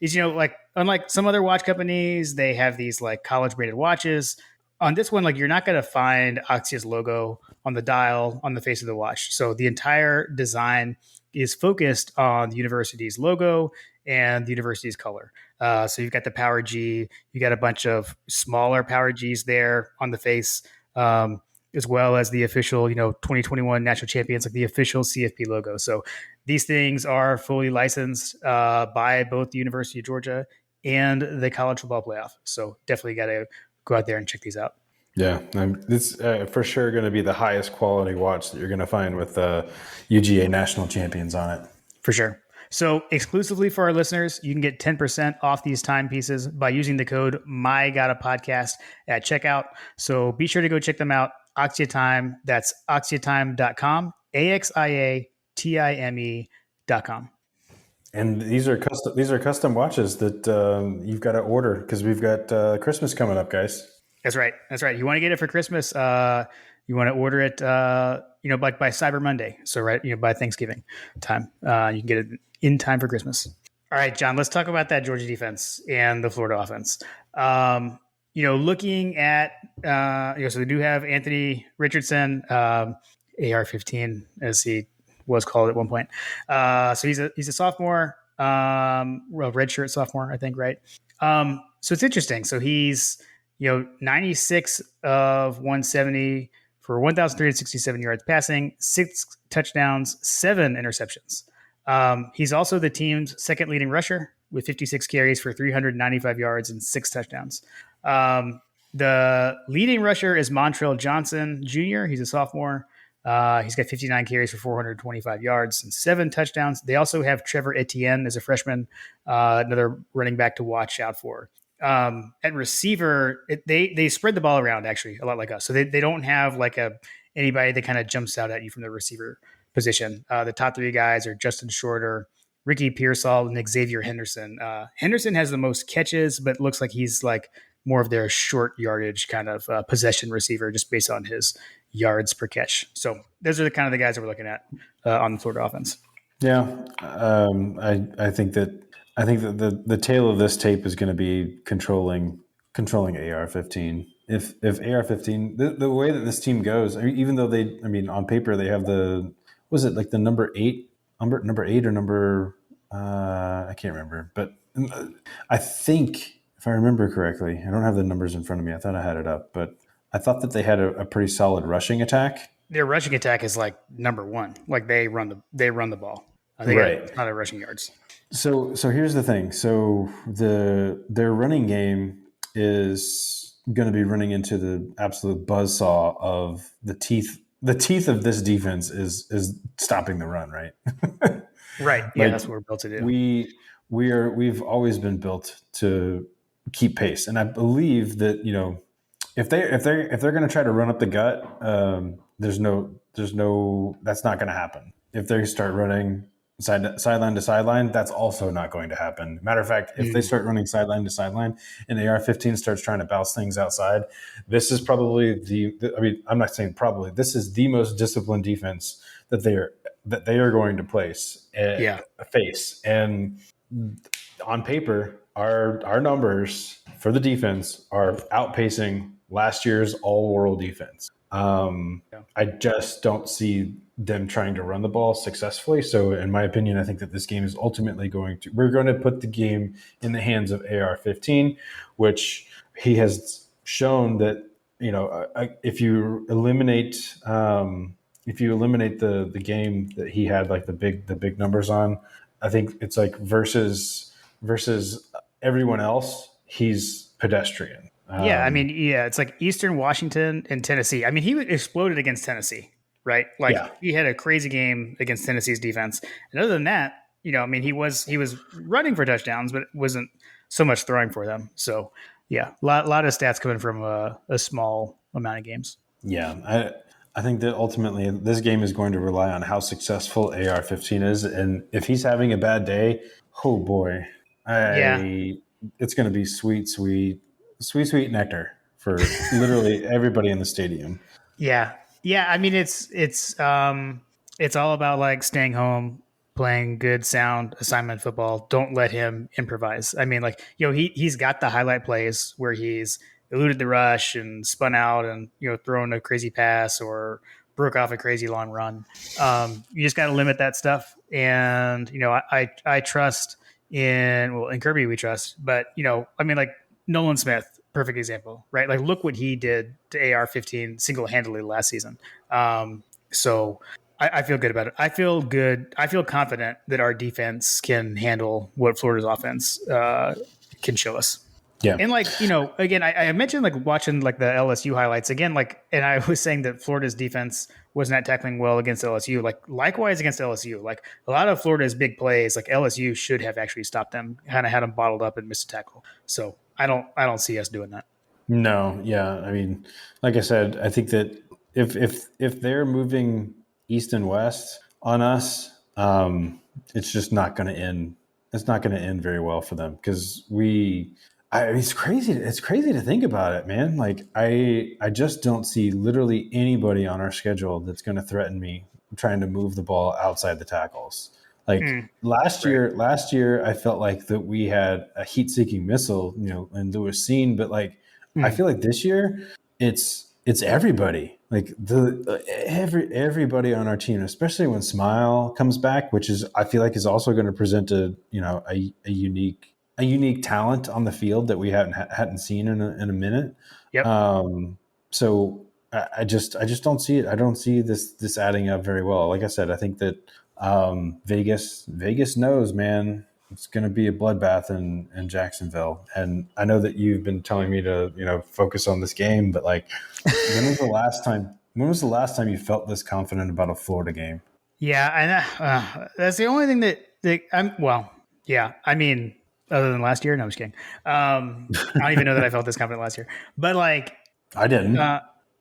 is, like unlike some other watch companies, they have these like college branded watches. On this one, like you're not going to find Oxia's logo on the dial on the face of the watch. So the entire design is focused on the university's logo and the university's color. So you've got the Power G, you got a bunch of smaller Power Gs there on the face, as well as the official, 2021 national champions, like the official CFP logo. So these things are fully licensed by both the University of Georgia and the College Football Playoff. So definitely got to go out there and check these out. Yeah, it's for sure going to be the highest quality watch that you're going to find with UGA national champions on it. For sure. So exclusively for our listeners, you can get 10% off these timepieces by using the code MyGottaPodcast at checkout. So be sure to go check them out. Oxia Time, that's oxiatime.com, AXIATIME.com. And these are custom watches that you've got to order because we've got Christmas coming up, guys. That's right. You want to get it for Christmas. You want to order it, by Cyber Monday. So, right, by Thanksgiving time, you can get it in time for Christmas. All right, John, let's talk about that Georgia defense and the Florida offense. Looking at, so we do have Anthony Richardson, AR-15, as he was called at one point. So he's a sophomore, redshirt sophomore, I think, right? So it's interesting. So he's 96 of 170 for 1,367 yards passing, 6 touchdowns, 7 interceptions. He's also the team's second leading rusher with 56 carries for 395 yards and 6 touchdowns. The leading rusher is Montrell Johnson Jr. He's a sophomore. He's got 59 carries for 425 yards and 7 touchdowns. They also have Trevor Etienne as a freshman, another running back to watch out for. At receiver, they spread the ball around actually a lot like us. So they don't have like anybody that kind of jumps out at you from the receiver position. The top 3 guys are Justin Shorter, Ricky Pearsall, and Xavier Henderson. Henderson has the most catches, but looks like he's like more of their short yardage kind of possession receiver just based on his yards per catch. So those are the kind of the guys that we're looking at on the Florida offense. Yeah, I think that the tail of this tape is going to be controlling AR-15. If AR-15, the way that this team goes, I mean, even though on paper they have was it like the number eight or number I can't remember, but I think if I remember correctly, I don't have the numbers in front of me. I thought I had it up, but I thought that they had a pretty solid rushing attack. Their rushing attack is like number one. Like they run the ball. They got Right. a lot of rushing yards. So here's the thing. So their running game is going to be running into the absolute buzzsaw of the teeth. The teeth of this defense is stopping the run, right? Right. Yeah, that's what we're built to do. We've always been built to keep pace, and I believe that if they're going to try to run up the gut, there's no that's not going to happen. If they start running sideline to sideline, that's also not going to happen. Matter of fact, if they start running sideline to sideline and AR-15 starts trying to bounce things outside, this is probably I'm not saying probably, this is the most disciplined defense that they are going to face. And on paper, our numbers for the defense are outpacing last year's all-world defense. I just don't see them trying to run the ball successfully. So in my opinion, I think that this game is ultimately we're going to put the game in the hands of AR-15, which he has shown that, if you eliminate the game that he had like the big numbers on, I think it's like versus everyone else, he's pedestrian. It's like Eastern Washington and Tennessee. I mean, he exploded against Tennessee, right? Like he had a crazy game against Tennessee's defense. And other than that, he was running for touchdowns, but it wasn't so much throwing for them. So yeah, a lot of stats coming from a small amount of games. Yeah, I think that ultimately this game is going to rely on how successful AR-15 is, and if he's having a bad day, oh boy, it's going to be sweet nectar for literally everybody in the stadium. Yeah. I mean, it's all about like staying home, playing good sound assignment football. Don't let him improvise. I mean, like, he's got the highlight plays where he's eluded the rush and spun out and, thrown a crazy pass or broke off a crazy long run. You just got to limit that stuff. And, I trust in Kirby we trust, but, like Nolan Smith, perfect example, right? Like, look what he did to AR-15 single-handedly last season. So I feel good about it. I feel good. I feel confident that our defense can handle what Florida's offense can show us. Yeah. And again, I mentioned like watching like the LSU highlights again, and I was saying that Florida's defense was not tackling well against LSU. Like likewise against LSU, like a lot of Florida's big plays, like LSU should have actually stopped them, kind of had them bottled up and missed a tackle. So I don't see us doing that. No. Yeah. I mean, like I said, I think that if they're moving east and west on us, it's just not going to end. It's not going to end very well for them because it's crazy. It's crazy to think about it, man. Like I just don't see literally anybody on our schedule that's going to threaten me trying to move the ball outside the tackles. Like last year, I felt like that we had a heat-seeking missile, and Lewis Cine, but like I feel like this year it's everybody. Like everybody on our team, especially when Smile comes back, which I feel like is also going to present a unique talent on the field that we hadn't seen in a minute. Yep. So I just don't see it. I don't see this adding up very well. Like I said, I think that Vegas knows, man, it's going to be a bloodbath in Jacksonville. And I know that you've been telling me to focus on this game, but like, when was the last time you felt this confident about a Florida game? Yeah, and that's the only thing that I'm. Well, yeah, I mean, other than last year, no, I'm just kidding. I don't even know that I felt this confident last year, but like, I didn't.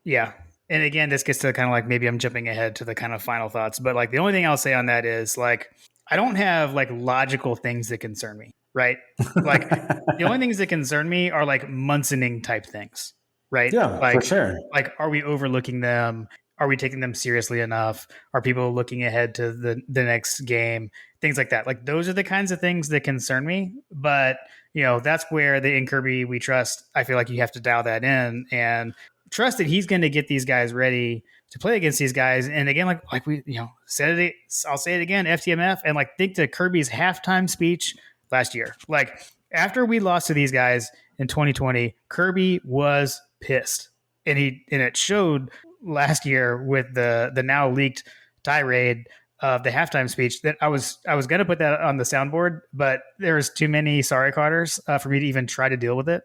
Yeah. And again, this gets to kind of like, maybe I'm jumping ahead to the kind of final thoughts, but like the only thing I'll say on that is like, I don't have like logical things that concern me, right? Like the only things that concern me are like Munsoning type things, right? Yeah, like, for sure. Like, are we overlooking them? are we taking them seriously enough? Are people looking ahead to the next game? Things like that. Like those are the kinds of things that concern me. But that's where the in Kirby we trust. I feel like you have to dial that in and trust that he's going to get these guys ready to play against these guys. And again, like we said it, I'll say it again, FTMF, and like think to Kirby's halftime speech last year. Like after we lost to these guys in 2020, Kirby was pissed, and it showed last year with the now leaked tirade of the halftime speech that I was going to put that on the soundboard, but there was too many sorry Carters for me to even try to deal with it.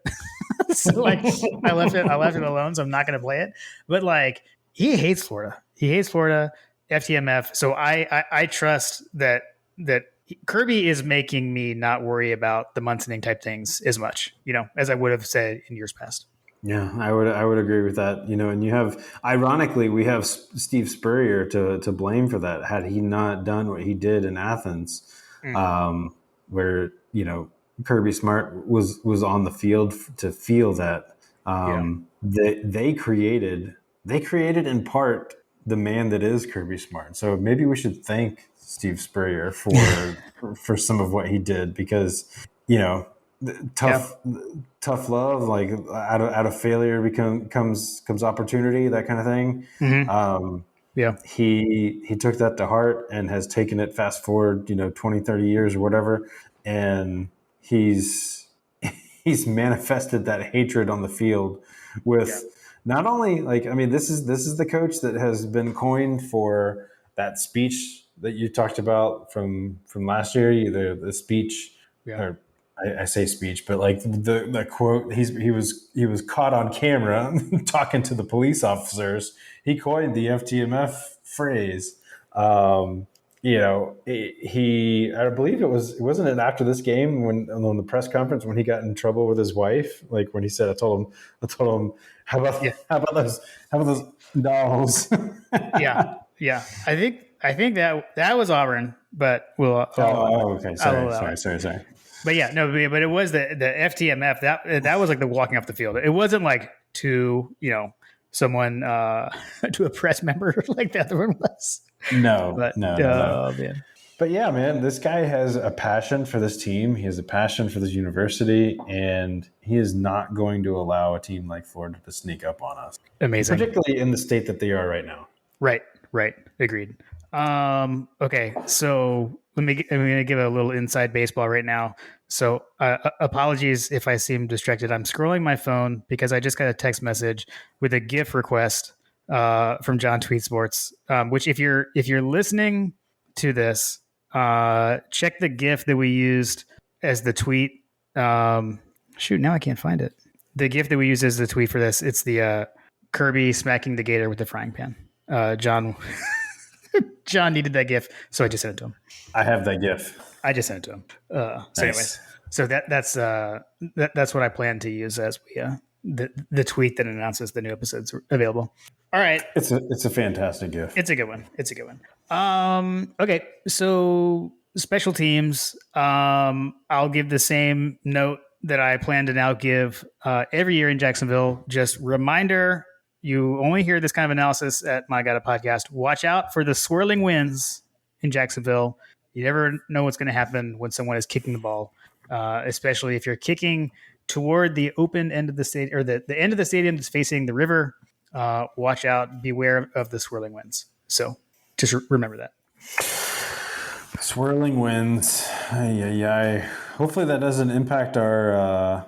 So like I left it alone. So I'm not going to play it, but like he hates Florida. He hates Florida, FTMF. So I trust that Kirby is making me not worry about the Munsoning type things as much, as I would have said in years past. Yeah, I would agree with that. And you have, ironically, we have Steve Spurrier to blame for that. Had he not done what he did in Athens, where Kirby Smart was on the field to feel that they created in part the man that is Kirby Smart. So maybe we should thank Steve Spurrier for some of what he did, because tough love, like out of failure comes opportunity, that kind of thing. He took that to heart and has taken it fast forward 20, 30 years or whatever, and he's manifested that hatred on the field with not only this is the coach that has been coined for that speech that you talked about from last year, either the speech or I say speech, but like the quote, he was caught on camera talking to the police officers. He coined the FTMF phrase. I believe wasn't it after this game when on the press conference when he got in trouble with his wife, like when he said, I told him, how about those dolls? Yeah. I think that was Auburn, but we'll. Okay. Sorry. But but it was the FTMF that was like the walking off the field. It wasn't like to someone to a press member like the other one was. No. Man. But yeah, man, this guy has a passion for this team. He has a passion for this university, and he is not going to allow a team like Florida to sneak up on us. Amazing, particularly in the state that they are right now. Right. Agreed. Okay, so I'm going to give a little inside baseball right now. So apologies if I seem distracted. I'm scrolling my phone because I just got a text message with a GIF request from John Tweet Sports, which if you're listening to this, check the GIF that we used as the tweet. Shoot, now I can't find it. The GIF that we used as the tweet for this, it's the Kirby smacking the gator with the frying pan. John needed that GIF, so I just sent it to him. I have that GIF. I just sent it to him. So anyways, so that's what I plan to use as we the tweet that announces the new episodes available. All right, it's a fantastic GIF. It's a good one. Okay, so special teams. I'll give the same note that I plan to now give every year in Jacksonville. Just reminder. You only hear this kind of analysis at My God Podcast. Watch out for the swirling winds in Jacksonville. You never know what's going to happen when someone is kicking the ball, especially if you're kicking toward the open end of the stadium or the end of the stadium that's facing the river. Watch out. Beware of the swirling winds. So just remember that. Swirling winds. Hopefully that doesn't impact our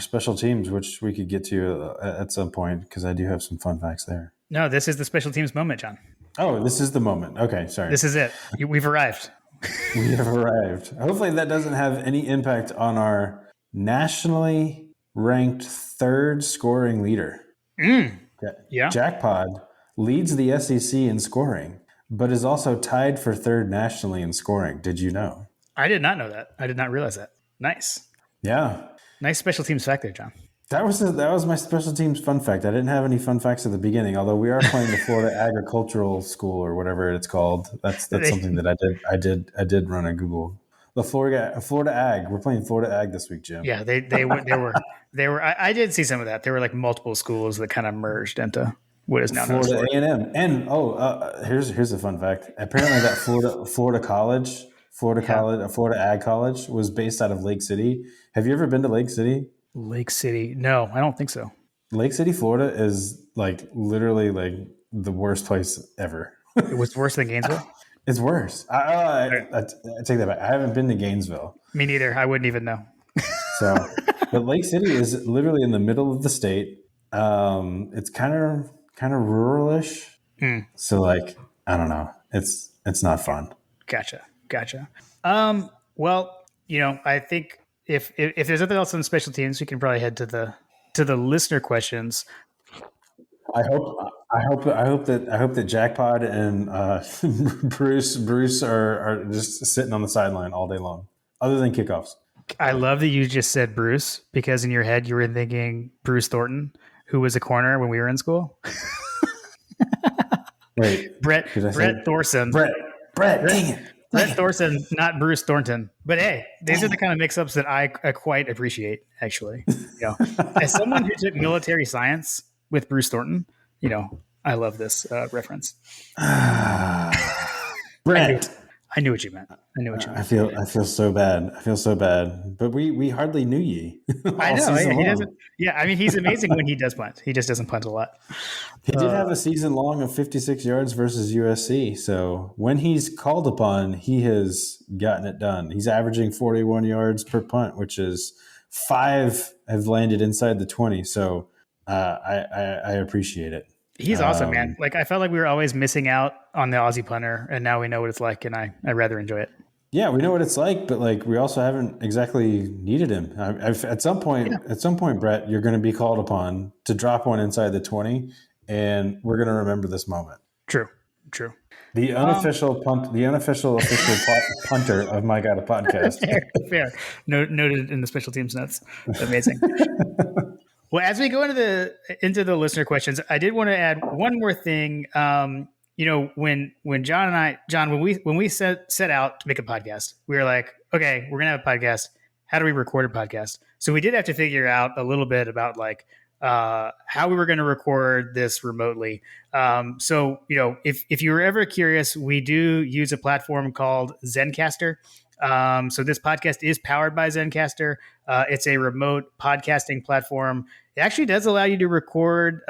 special teams, which we could get to at some point, because I do have some fun facts there. No, this is the special teams moment, John. Oh, this is the moment. Okay, sorry. This is it. We've arrived. We have arrived. Hopefully that doesn't have any impact on our nationally ranked third scoring leader. Yeah. Jack Pod leads the SEC in scoring, but is also tied for third nationally in scoring. Did you know? I did not know that. I did not realize that. Nice. Yeah. Nice special teams fact there, John. That was my special teams fun fact. I didn't have any fun facts at the beginning, although we are playing the Florida Agricultural School or whatever it's called. That's something that I did run on Google. The Florida Ag. We're playing Florida Ag this week, Jim. Yeah, they were. I did see some of that. There were like multiple schools that kind of merged into what is now known as Florida Florida. A&M. And here's a fun fact. Apparently, that Florida Ag College was based out of Lake City. Have you ever been to Lake City? Lake City. No, I don't think so. Lake City, Florida is like literally like the worst place ever. It was worse than Gainesville. It's worse. I take that back. I haven't been to Gainesville. Me neither. I wouldn't even know. So, but Lake City is literally in the middle of the state. It's kind of ruralish. So like, I don't know. It's not fun. Gotcha. Well, I think if there's nothing else on special teams, we can probably head to the listener questions. I hope that Jackpot and Bruce are just sitting on the sideline all day long, other than kickoffs. I love that you just said Bruce, because in your head you were thinking Bruce Thornton, who was a corner when we were in school. Wait, Brett Thorson. Brett, dang it. Brett Thorson, not Bruce Thornton. But hey, these are the kind of mix-ups that I quite appreciate, actually. As someone who took military science with Bruce Thornton, I love this reference. Brett. I knew what you meant. I feel so bad. But we hardly knew ye. I know. He doesn't. Yeah, I mean, he's amazing when he does punt. He just doesn't punt a lot. He did have a season long of 56 yards versus USC. So when he's called upon, he has gotten it done. He's averaging 41 yards per punt, which is 5 have landed inside the 20. So I appreciate it. He's awesome, man. Like, I felt like we were always missing out on the Aussie punter, and now we know what it's like, and I rather enjoy it. Yeah, we know what it's like, but like we also haven't exactly needed him. At some point, Brett, you're going to be called upon to drop one inside the 20, and we're going to remember this moment. True. The unofficial official punter of My God, a Podcast. Fair. Noted in the special teams notes. Amazing. Well, as we go into the listener questions, I did want to add one more thing. When John, when we set out to make a podcast, we were like, okay, we're gonna have a podcast. How do we record a podcast? So we did have to figure out a little bit about like how we were going to record this remotely. So if you were ever curious, we do use a platform called Zencastr. So this podcast is powered by Zencastr. It's a remote podcasting platform. It actually does allow you to record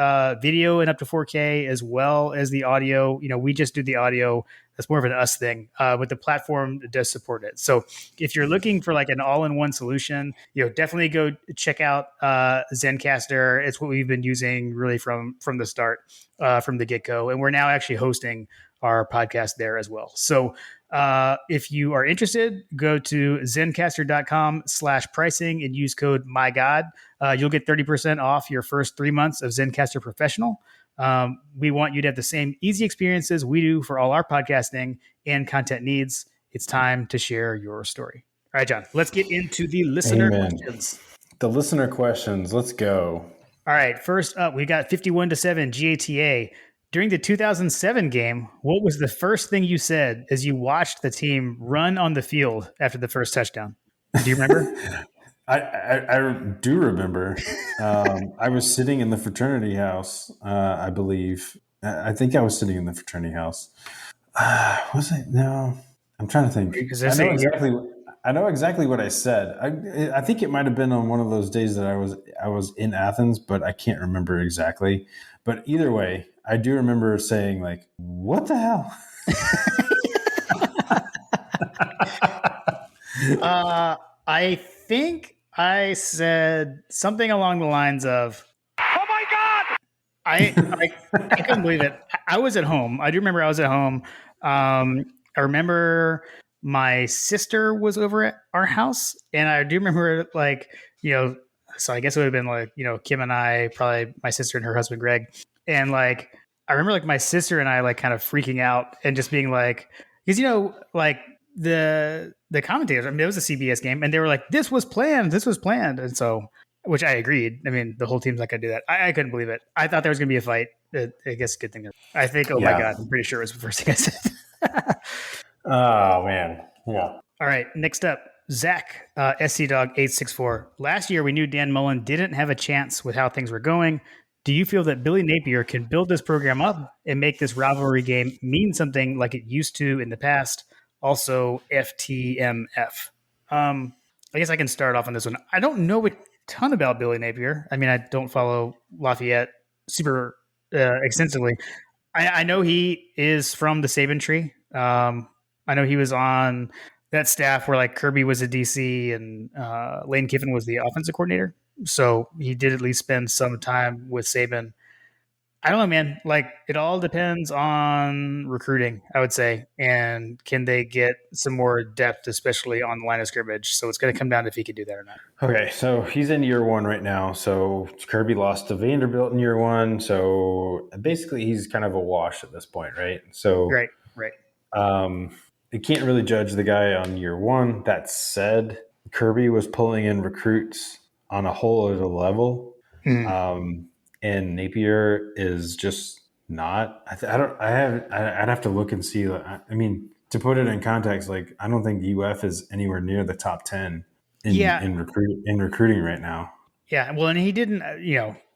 video in up to 4K as well as the audio. We just do the audio. That's more of an us thing, but the platform does support it. So if you're looking for like an all-in-one solution, definitely go check out Zencastr. It's what we've been using really from the start, from the get-go. And we're now actually hosting our podcast there as well. So if you are interested, go to zencastr.com/pricing and use code MyGod. You'll get 30% off your first 3 months of Zencastr Professional. We want you to have the same easy experiences we do for all our podcasting and content needs. It's time to share your story. All right, John, let's get into the listener questions. The listener questions. Let's go. All right. First up, we got 51-7 GATA. During the 2007 game, what was the first thing you said as you watched the team run on the field after the first touchdown? Do you remember? I do remember. I was sitting in the fraternity house, I believe. I think I was sitting in the fraternity house. Was I? No. I'm trying to think. I know exactly what I said. I think it might have been on one of those days that I was in Athens, but I can't remember exactly. But either way, I do remember saying like, "What the hell?" I think I said something along the lines of, "Oh my God!" I couldn't believe it. I was at home. I do remember I was at home. I remember my sister was over at our house, and I do remember so I guess it would have been like, Kim and I, probably my sister and her husband, Greg. And like, I remember like my sister and I like kind of freaking out and just being like, because, like the commentators, I mean, it was a CBS game and they were like, this was planned. And so, which I agreed. I mean, the whole team's not going to do that. I couldn't believe it. I thought there was going to be a fight. I guess good thing. I think, my God, I'm pretty sure it was the first thing I said. Oh, man. Yeah. All right. Next up, Zach, SC Dog 864. Last year, we knew Dan Mullen didn't have a chance with how things were going. Do you feel that Billy Napier can build this program up and make this rivalry game mean something like it used to in the past? Also, FTMF. I guess I can start off on this one. I don't know a ton about Billy Napier. I mean, I don't follow Lafayette super extensively. I know he is from the Saban tree. I know he was on that staff where like Kirby was a DC and Lane Kiffin was the offensive coordinator. So he did at least spend some time with Saban. I don't know, man. Like it all depends on recruiting, I would say, and can they get some more depth, especially on the line of scrimmage. So it's going to come down to if he can do that or not. Okay, so he's in year one right now. So Kirby lost to Vanderbilt in year one. So basically, he's kind of a wash at this point, right? So Right. you can't really judge the guy on year one. That said, Kirby was pulling in recruits on a whole other level. And Napier is just not. I'd have to look and see. I mean, to put it in context, like I don't think UF is anywhere near the top 10 in recruiting right now. Yeah, well, and he didn't.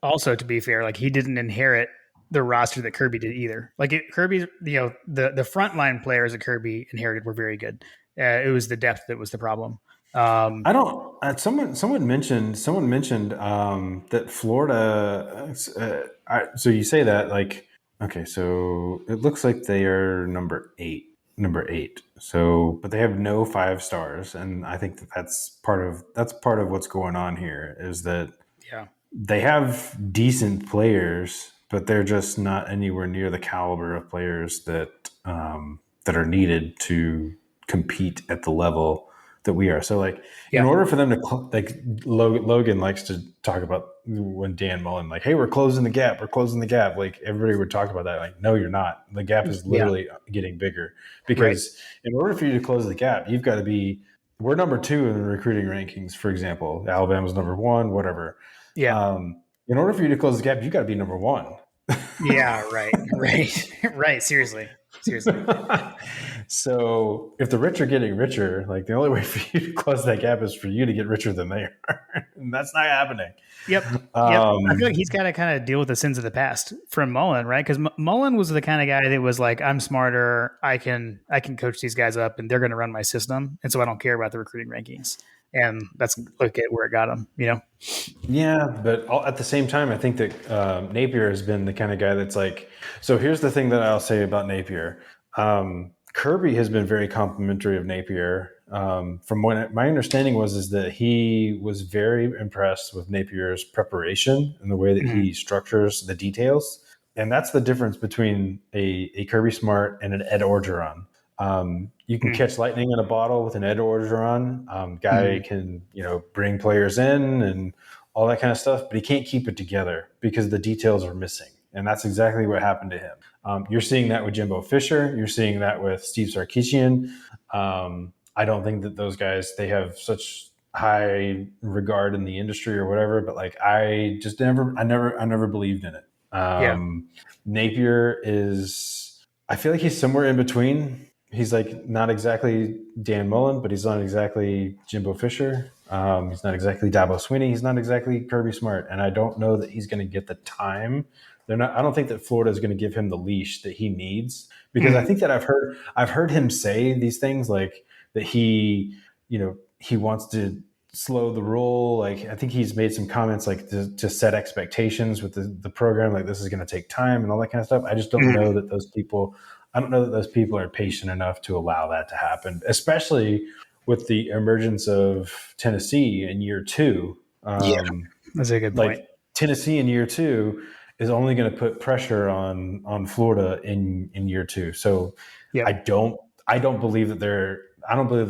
Also to be fair, like he didn't inherit the roster that Kirby did either. Like Kirby's, the frontline players that Kirby inherited were very good. It was the depth that was the problem. I don't. Someone mentioned that Florida. So you say that like okay, so it looks like they are number eight. So, but they have no 5 stars, and I think that's part of what's going on here is that they have decent players, but they're just not anywhere near the caliber of players that are needed to compete at the level that we are. So like in order for them to like Logan likes to talk about when Dan Mullen like, hey, we're closing the gap. Like everybody would talk about that. Like, no, you're not. The gap is literally getting bigger because in order for you to close the gap, you've got to be, we're number 2 in the recruiting rankings. For example, Alabama's number 1, whatever. Yeah. In order for you to close the gap, you've got to be number 1. Yeah. Right. Seriously. So if the rich are getting richer, like the only way for you to close that gap is for you to get richer than they are. And that's not happening. Yep. I feel like he's got to kind of deal with the sins of the past from Mullen, right? Because Mullen was the kind of guy that was like, I'm smarter. I can coach these guys up and they're going to run my system. And so I don't care about the recruiting rankings. And that's look at where it got him, Yeah, but at the same time, I think that Napier has been the kind of guy that's like, so here's the thing that I'll say about Napier. Kirby has been very complimentary of Napier. From what my understanding is that he was very impressed with Napier's preparation and the way that he structures the details. And that's the difference between a Kirby Smart and an Ed Orgeron. You can catch lightning in a bottle with an Ed Orgeron. Guy can, bring players in and all that kind of stuff, but he can't keep it together because the details are missing. And that's exactly what happened to him. You're seeing that with Jimbo Fisher. You're seeing that with Steve Sarkisian. I don't think that those guys, they have such high regard in the industry or whatever, but like, I never believed in it. Napier is, I feel like he's somewhere in between. He's like not exactly Dan Mullen, but he's not exactly Jimbo Fisher. He's not exactly Dabo Swinney. He's not exactly Kirby Smart. And I don't know that he's going to get the time. I don't think that Florida is going to give him the leash that he needs, because I think that I've heard him say these things like that he wants to slow the roll. Like I think he's made some comments like to set expectations with the program, like this is going to take time and all that kind of stuff. I just don't know that those people are patient enough to allow that to happen, especially with the emergence of Tennessee in year 2. That's a good point. Like Tennessee in year 2 is only going to put pressure on Florida in year 2. So I don't believe that they're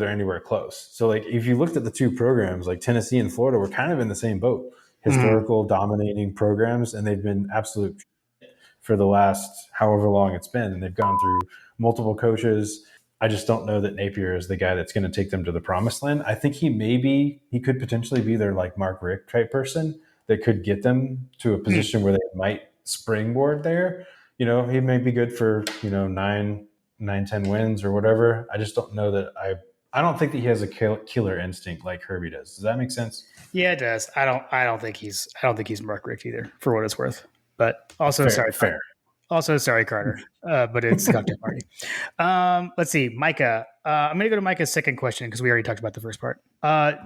anywhere close. So like if you looked at the 2 programs, like Tennessee and Florida were kind of in the same boat, historical dominating programs, and they've been absolute for the last however long it's been. And they've gone through multiple coaches. I just don't know that Napier is the guy that's going to take them to the promised land. I think he could potentially be their like Mark Richt type person that could get them to a position where they might springboard there. He may be good for, 9, 10 wins or whatever. I just don't know that I don't think that he has a killer instinct like Kirby does. Does that make sense? Yeah, it does. I don't think he's Mark Richt either, for what it's worth. But also, sorry, fair. Also, sorry, Carter. But it's cocktail party. Let's see, Micah. I'm going to go to Micah's second question because we already talked about the first part.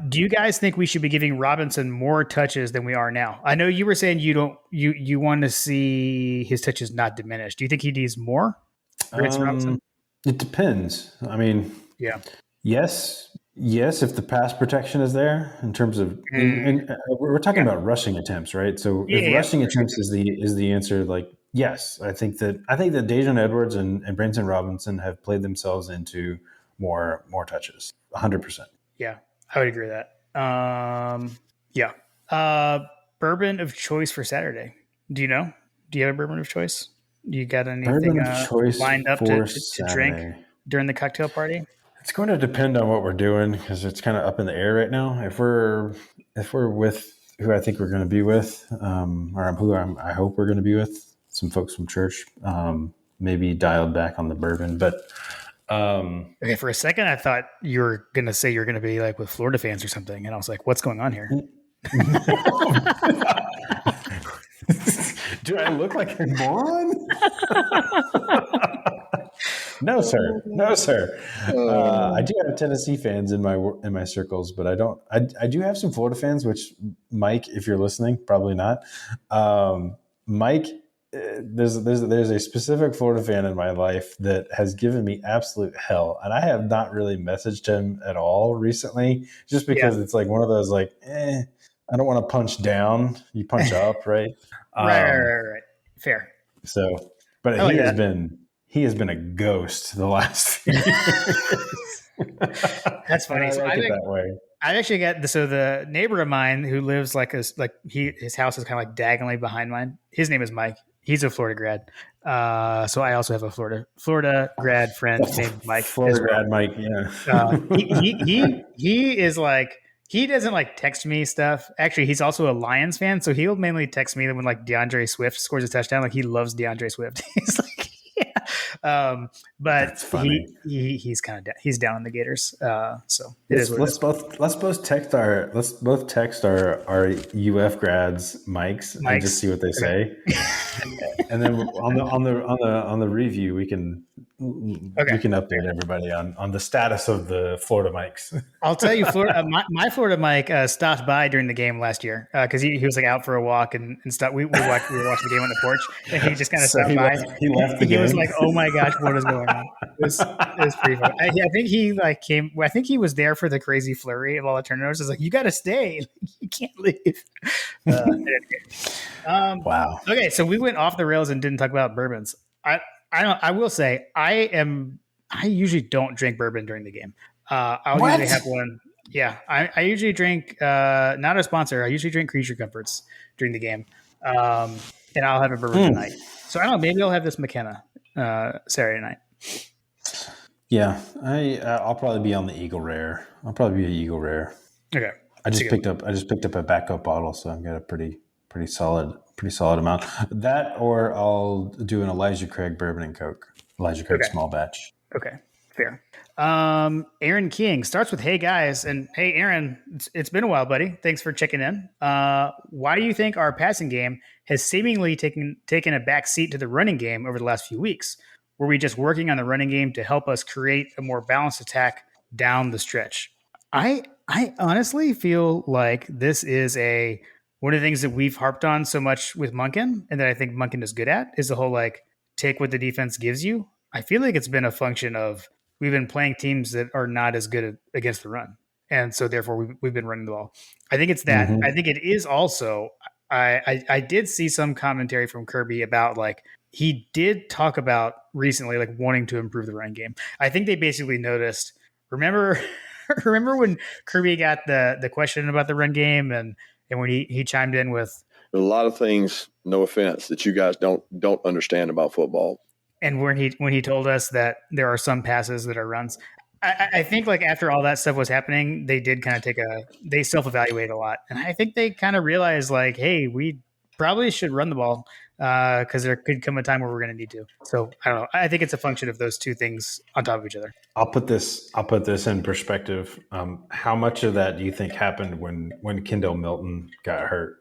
Do you guys think we should be giving Robinson more touches than we are now? I know you were saying you want to see his touches not diminish. Do you think he needs more? Robinson? It depends. I mean, Yeah. yes, if the pass protection is there in terms of, and we're talking about rushing attempts, right? So if rushing attempts is the answer, like, yes, I think that Dajon Edwards and Branson Robinson have played themselves into more touches, 100%. Yeah, I would agree with that. Yeah. Bourbon of choice for Saturday. Do you know? Do you have a bourbon of choice? Do you got anything lined up to drink during the cocktail party? It's going to depend on what we're doing because it's kind of up in the air right now. If we're with who I think we're going to be with, or who I hope we're going to be with, some folks from church, maybe dialed back on the bourbon. But okay, for a second, I thought you were going to say you're going to be like with Florida fans or something, and I was like, "What's going on here?" Do I look like a moron? No, sir. I do have Tennessee fans in my circles, but I don't. I do have some Florida fans. Which, Mike, if you're listening, probably not. Mike, there's a specific Florida fan in my life that has given me absolute hell, and I have not really messaged him at all recently, just because it's like one of those like, I don't want to punch down. You punch up, right? Right. Fair. So, but he has been a ghost the last few years. That's funny. So I like it that way. I actually got the neighbor of mine who lives his house is kind of like diagonally behind mine. His name is Mike. He's a Florida grad. So I also have a Florida grad friend named Mike. Florida grad Mike, yeah. He is like, he doesn't like text me stuff. Actually, he's also a Lions fan, so he'll mainly text me when like DeAndre Swift scores a touchdown. Like he loves DeAndre Swift. He's like, yeah. But he's kind of he's down in the Gators. So let's both text our UF grads Mikes and just see what they say. And then on the review we can update everybody on the status of the Florida Mikes. I'll tell you, Florida, my Florida Mike stopped by during the game last year because he was like out for a walk and stuff. We were watching the game on the porch, and he just kind of stopped by. He left the game. He was like, "Oh my gosh, what is going on?" It was pretty fun. I think he like came. I think he was there for the crazy flurry of all the turnovers. It's like, you got to stay. You can't leave. Wow. Okay, so we went off the rails and didn't talk about bourbons. I will say I usually don't drink bourbon during the game. I'll usually have one. Yeah, I usually drink, not a sponsor. I usually drink Creature Comforts during the game. And I'll have a bourbon tonight. So I don't know, maybe I'll have this McKenna Saturday night. Yeah, I'll probably be on the Eagle Rare. I'll probably be an Eagle Rare. Okay. I just picked up a backup bottle, so I've got a pretty solid amount. That, or I'll do an Elijah Craig bourbon and Coke. Elijah Craig small batch. Okay, fair. Aaron King starts with, "Hey guys," and hey Aaron, it's been a while, buddy. Thanks for checking in. Why do you think our passing game has seemingly taken a back seat to the running game over the last few weeks? Were we just working on the running game to help us create a more balanced attack down the stretch? I honestly feel like this is one of the things that we've harped on so much with Monken, and that I think Monken is good at, is the whole like take what the defense gives you. I feel like it's been a function of we've been playing teams that are not as good against the run, and so therefore we've been running the ball. I think it's that. I think it is also. I did see some commentary from Kirby about like he did talk about recently like wanting to improve the run game. I think they basically noticed. Remember when Kirby got the question about the run game and when he chimed in with a lot of things, no offense, that you guys don't understand about football. And when he told us that there are some passes that are runs, I think like after all that stuff was happening, they did kind of they self-evaluate a lot. And I think they kind of realized like, hey, we probably should run the ball because there could come a time where we're going to need to. So I don't know. I think it's a function of those two things on top of each other. I'll put this in perspective. How much of that do you think happened when Kendall Milton got hurt?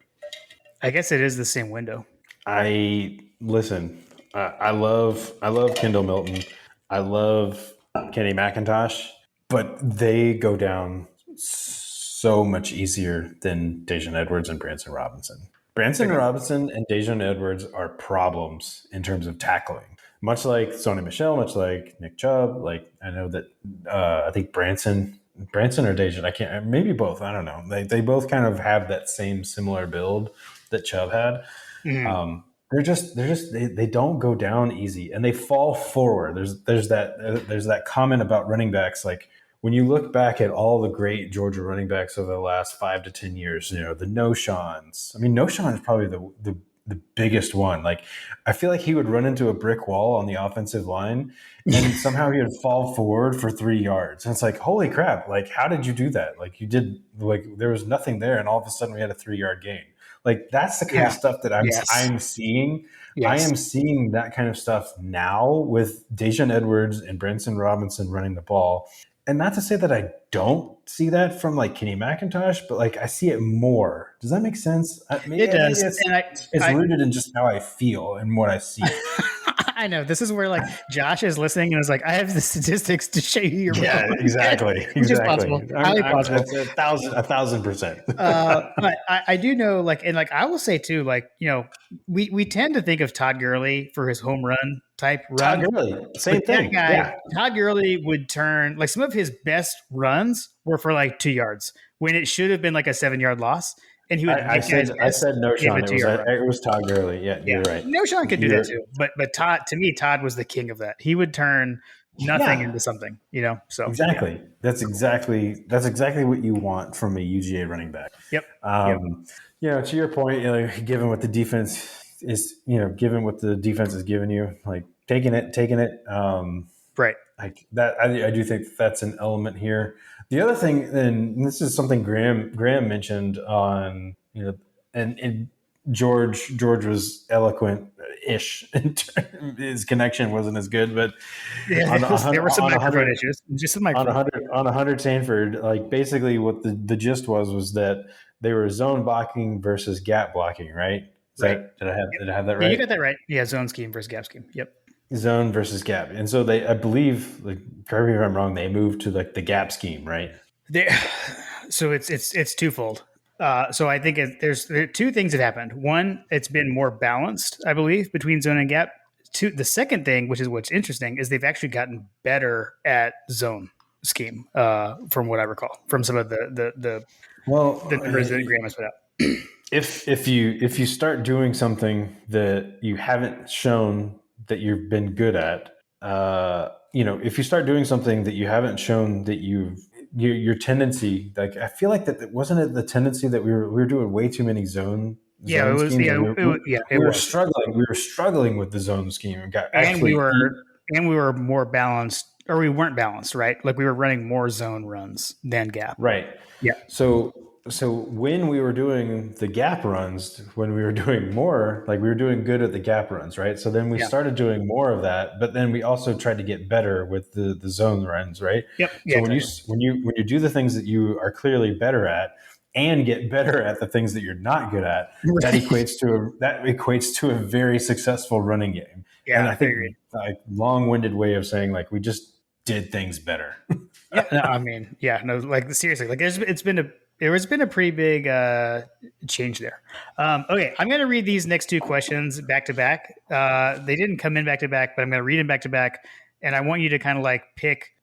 I guess it is the same window. I listen. I love Kendall Milton. I love Kenny McIntosh, but they go down so much easier than Dejan Edwards and Branson Robinson. Branson Robinson and Dejan Edwards are problems in terms of tackling. Much like Sony Michel, much like Nick Chubb. Like I know that I think Branson or Dejan, I can't, maybe both. I don't know. They both kind of have that same similar build that Chubb had. They don't go down easy and they fall forward. There's that comment about running backs. Like when you look back at all the great Georgia running backs over the last 5 to 10 years, the Noshans. I mean, Noshan is probably the biggest one. Like I feel like he would run into a brick wall on the offensive line and somehow he would fall forward for 3 yards. And it's like, holy crap. Like, how did you do that? Like you did, like there was nothing there. And all of a sudden we had a 3-yard gain. Like that's the kind of stuff that I'm seeing. Yes. I am seeing that kind of stuff now with Dejan Edwards and Branson Robinson running the ball. And not to say that I don't see that from like Kenny McIntosh, but like I see it more. Does that make sense? It does. It's rooted in just how I feel and what I see. I know this is where like Josh is listening and is like, I have the statistics to show you your exactly. Which is possible. Highly possible. 1,000%. But I do know like, and like I will say too, like, we tend to think of Todd Gurley for his home run type run. Todd Gurley, same thing. Todd Gurley would turn like some of his best runs were for like 2 yards when it should have been like a 7-yard loss. And he would. I said Noshan. It was Todd Gurley. Yeah, you're right. Noshan could do that too. But Todd, to me, Todd was the king of that. He would turn nothing into something. So exactly. Yeah. That's exactly what you want from a UGA running back. Yep. To your point, given what the defense is, given what the defense is giving you, like taking it. Right. Like that. I do think that's an element here. The other thing, and this is something Graham mentioned on, and George was eloquent-ish. His connection wasn't as good, but there were some microphone issues. Just on 100 Sanford, like basically what the gist was that they were zone blocking versus gap blocking, right? Did I have that right? Yeah, you got that right. Yeah, zone scheme versus gap scheme. Yep. Zone versus gap, and so I believe, like, correct me if I'm wrong, they moved to like the gap scheme, right? So it's twofold. So I think there are two things that happened. One, it's been more balanced, I believe, between zone and gap. Two, the second thing, which is what's interesting, is they've actually gotten better at zone scheme, from what I recall, from some of the numbers that Graham has put out. If you start doing something that you haven't shown that you've been good at, if you start doing something that you haven't shown that your tendency, like I feel like that wasn't it the tendency that we were doing way too many zone. Yeah, it was. Schemes, Yeah, we were struggling. We were struggling with the zone scheme. We were more balanced, or we weren't balanced, right? Like we were running more zone runs than gap. Right. Yeah. So when we were doing the gap runs, when we were doing more, like we were doing good at the gap runs, right? So then we started doing more of that, but then we also tried to get better with the zone runs, right? Yep. So when you do the things that you are clearly better at and get better at the things that you're not good at, that equates to a very successful running game. Yeah, and I think like long-winded way of saying like we just did things better. Seriously, like there's been a pretty big change there. Okay, I'm going to read these next two questions back to back. They didn't come in back to back, but I'm going to read them back to back, and I want you to kind of like pick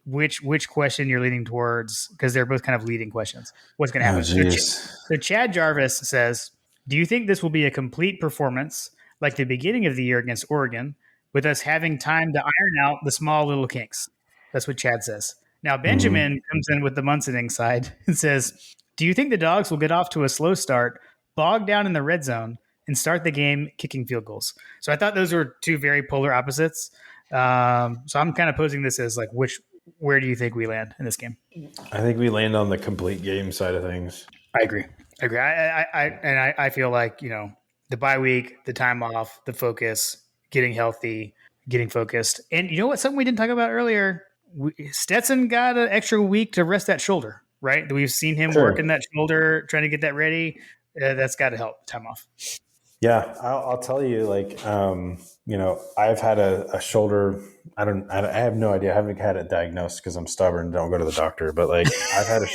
which question you're leaning towards, because they're both kind of leading questions. What's going to happen? So Chad Jarvis says, do you think this will be a complete performance like the beginning of the year against Oregon, with us having time to iron out the small little kinks? That's what Chad says. Now, Benjamin comes in with the Munsoning side and says, do you think the Dogs will get off to a slow start, bog down in the red zone, and start the game kicking field goals? So I thought those were two very polar opposites. So I'm kind of posing this as like, where do you think we land in this game? I think we land on the complete game side of things. I agree. I feel like, the bye week, the time off, the focus, getting healthy, getting focused. And you know what? Something we didn't talk about earlier, Stetson got an extra week to rest that shoulder, right? We've seen him working that shoulder, trying to get that ready. That's got to help time off. Yeah, I'll tell you, I've had a shoulder. I have no idea. I haven't had it diagnosed because I'm stubborn. Don't go to the doctor. But like, I've had a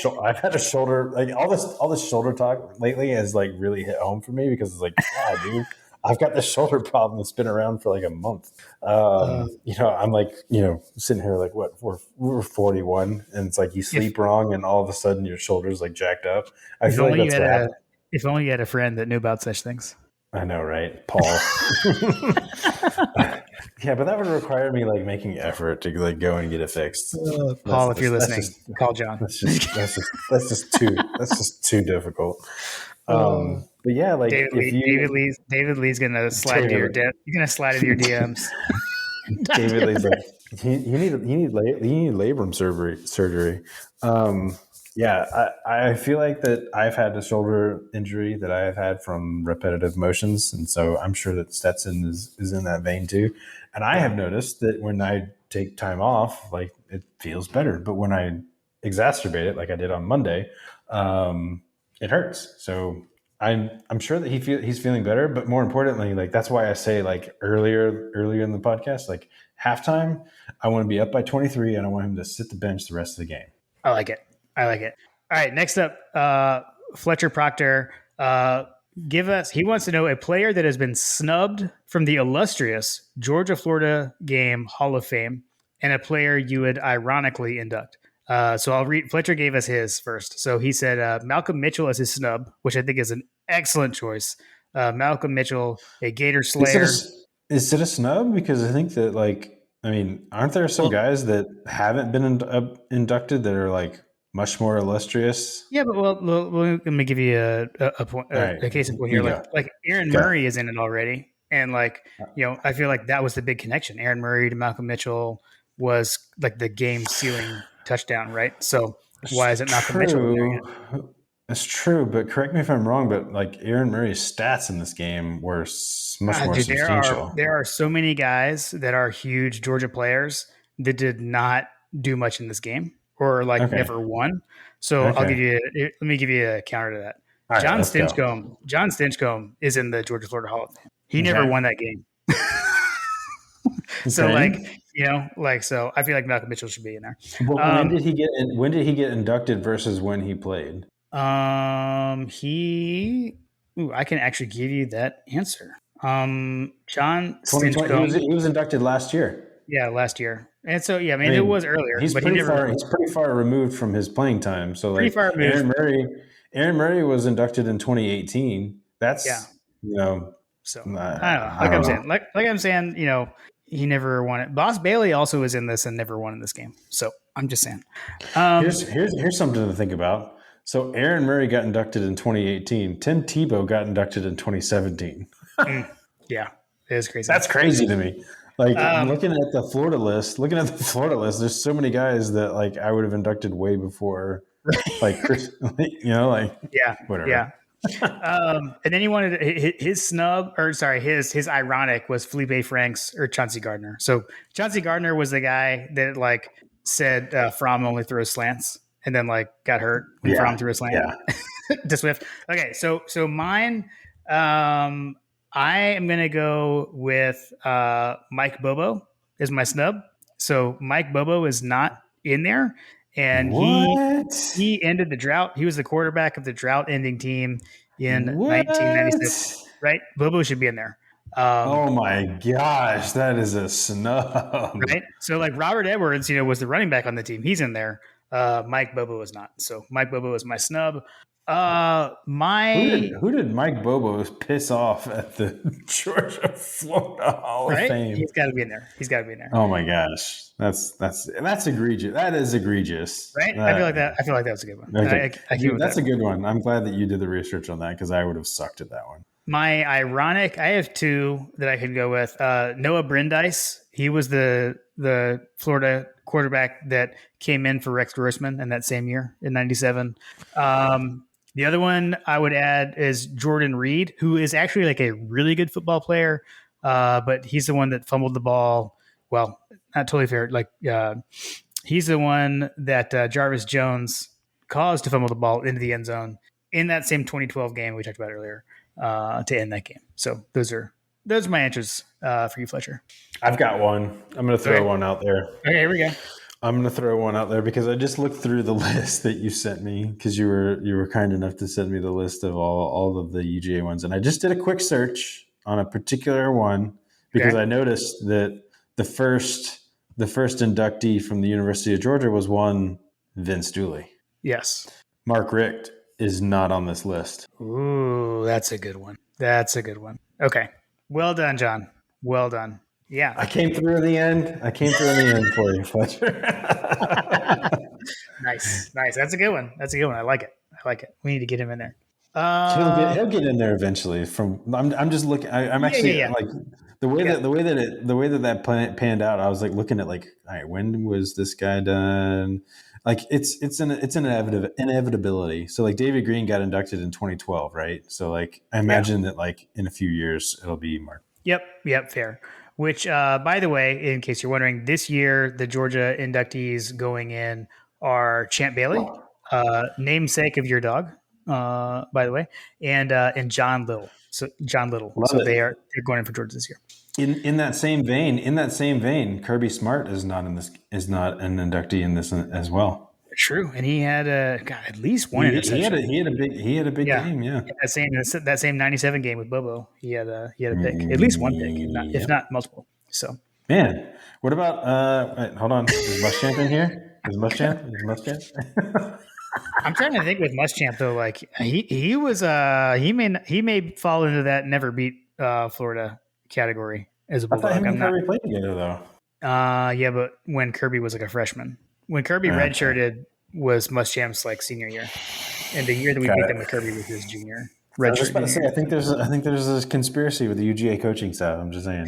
shoulder. Like all this shoulder talk lately has like really hit home for me because it's like, yeah, dude, I've got this shoulder problem that's been around for like a month. I'm like, sitting here like, what? We're 41, and it's like you sleep wrong, and all of a sudden your shoulder's like jacked up. I feel like that's what happened. If only you had a friend that knew about such things. I know, right? Paul. Yeah, but that would require me like making effort to like go and get it fixed. Paul, if you're listening, call John. That's just too difficult. But yeah, like David Lee's gonna slide into your You're gonna slide into your DMs. David Lee's like, you need labrum surgery. Yeah, I feel like that I've had a shoulder injury that I have had from repetitive motions. And so I'm sure that Stetson is in that vein too. And I have noticed that when I take time off, like it feels better. But when I exacerbate it, like I did on Monday, it hurts. So I'm sure that he's feeling better. But more importantly, like that's why I say like earlier in the podcast, like halftime, I want to be up by 23 and I want him to sit the bench the rest of the game. I like it. All right, next up, Fletcher Proctor. He wants to know a player that has been snubbed from the illustrious Georgia-Florida game Hall of Fame and a player you would ironically induct. So I'll read. Fletcher gave us his first. So he said Malcolm Mitchell as his snub, which I think is an excellent choice. Malcolm Mitchell, a Gator Slayer. Is it a snub? Because I think that aren't there some guys that haven't been inducted that are like much more illustrious? Yeah, but let me give you a point, a case in point here. Like Aaron Murray is in it already, and I feel like that was the big connection. Aaron Murray to Malcolm Mitchell was like the game sealing touchdown, right? So why is it Malcolm Mitchell in there yet? That's true, but correct me if I'm wrong. But like Aaron Murray's stats in this game were much more substantial. There are so many guys that are huge Georgia players that did not do much in this game. Or never won. So let me give you a counter to that. Right, John Stinchcomb is in the Georgia-Florida Hall of Fame. He never won that game. So so I feel like Malcolm Mitchell should be in there. Well, when did he get inducted versus when he played? I can actually give you that answer. John Stinchcomb. He was inducted last year. Yeah, last year. And so, it was earlier. He's pretty far removed from his playing time. So, like, Aaron Murray was inducted in 2018. That's, So, I don't know. Like I'm saying, he never won it. Boss Bailey also was in this and never won in this game. So, I'm just saying. Here's something to think about. So, Aaron Murray got inducted in 2018. Tim Tebow got inducted in 2017. Yeah, it is crazy. That's crazy to me. Like looking at the Florida list, there's so many guys that like I would have inducted way before, like whatever. Yeah. And then he wanted his snub, or sorry, his ironic was Felipe Franks or Chauncey Gardner. So Chauncey Gardner was the guy that like said Fromm only throws slants, and then like got hurt when Fromm threw a slant to Swift. Okay, so mine. I am going to go with Mike Bobo as my snub. So Mike Bobo is not in there. And he ended the drought. He was the quarterback of the drought-ending team in 1996. Right? Bobo should be in there. Oh, my gosh. That is a snub. Right? So, like, Robert Edwards, was the running back on the team. He's in there. Mike Bobo was not. So Mike Bobo is my snub. Who did Mike Bobo piss off at the Georgia-Florida Hall of Fame? He's got to be in there. Oh my gosh, that's egregious. That is egregious, right? I feel like that was a good one. Okay. That's a good one. I'm glad that you did the research on that because I would have sucked at that one. My ironic, I have two that I could go with. Noah Brandeis. He was the Florida quarterback that came in for Rex Grossman in that same year in '97. The other one I would add is Jordan Reed, who is actually like a really good football player, but he's the one that fumbled the ball. Well, not totally fair. Like he's the one that Jarvis Jones caused to fumble the ball into the end zone in that same 2012 game we talked about earlier. to end that game. So those are my answers for you, Fletcher. I've got one. I'm going to throw Okay. one out there. Okay, here we go. I'm going to throw one out there because I just looked through the list that you sent me because you were kind enough to send me the list of all of the UGA ones. And I just did a quick search on a particular one because I noticed that the first inductee from the University of Georgia was one Vince Dooley. Yes. Mark Richt is not on this list. Ooh, that's a good one. Okay. Well done, John. Well done. Yeah. I came through in the end. For you, Fletcher. Nice. That's a good one. I like it. We need to get him in there. He'll get in there eventually. I'm just looking. I'm actually like the way that panned out. I was like looking at like, all right, when was this guy done? Like it's an inevitability. So like David Green got inducted in 2012, right? So like I imagine that like in a few years it'll be Mark. Yep, fair. Which, by the way, in case you're wondering, this year the Georgia inductees going in are Champ Bailey, namesake of your dog, by the way, and John Little. So they're going in for Georgia this year. In that same vein, Kirby Smart is not an inductee in this as well. True, and he had at least one interception. He had a big game. Yeah, that same 97 game with Bobo, he had a pick, at least one pick, if not multiple. So, man, what about? Wait, hold on, is Muschamp in here? Is Muschamp? I'm trying to think with Muschamp though. Like he was he may fall into that never beat Florida category as a Bulldog. I thought him and Kirby played together though. Yeah, but when Kirby was like a freshman. When Kirby redshirted was Muschamp's like senior year, and the year that we beat them with Kirby was his junior. I was just about to say, I think there's a conspiracy with the UGA coaching staff. I'm just saying,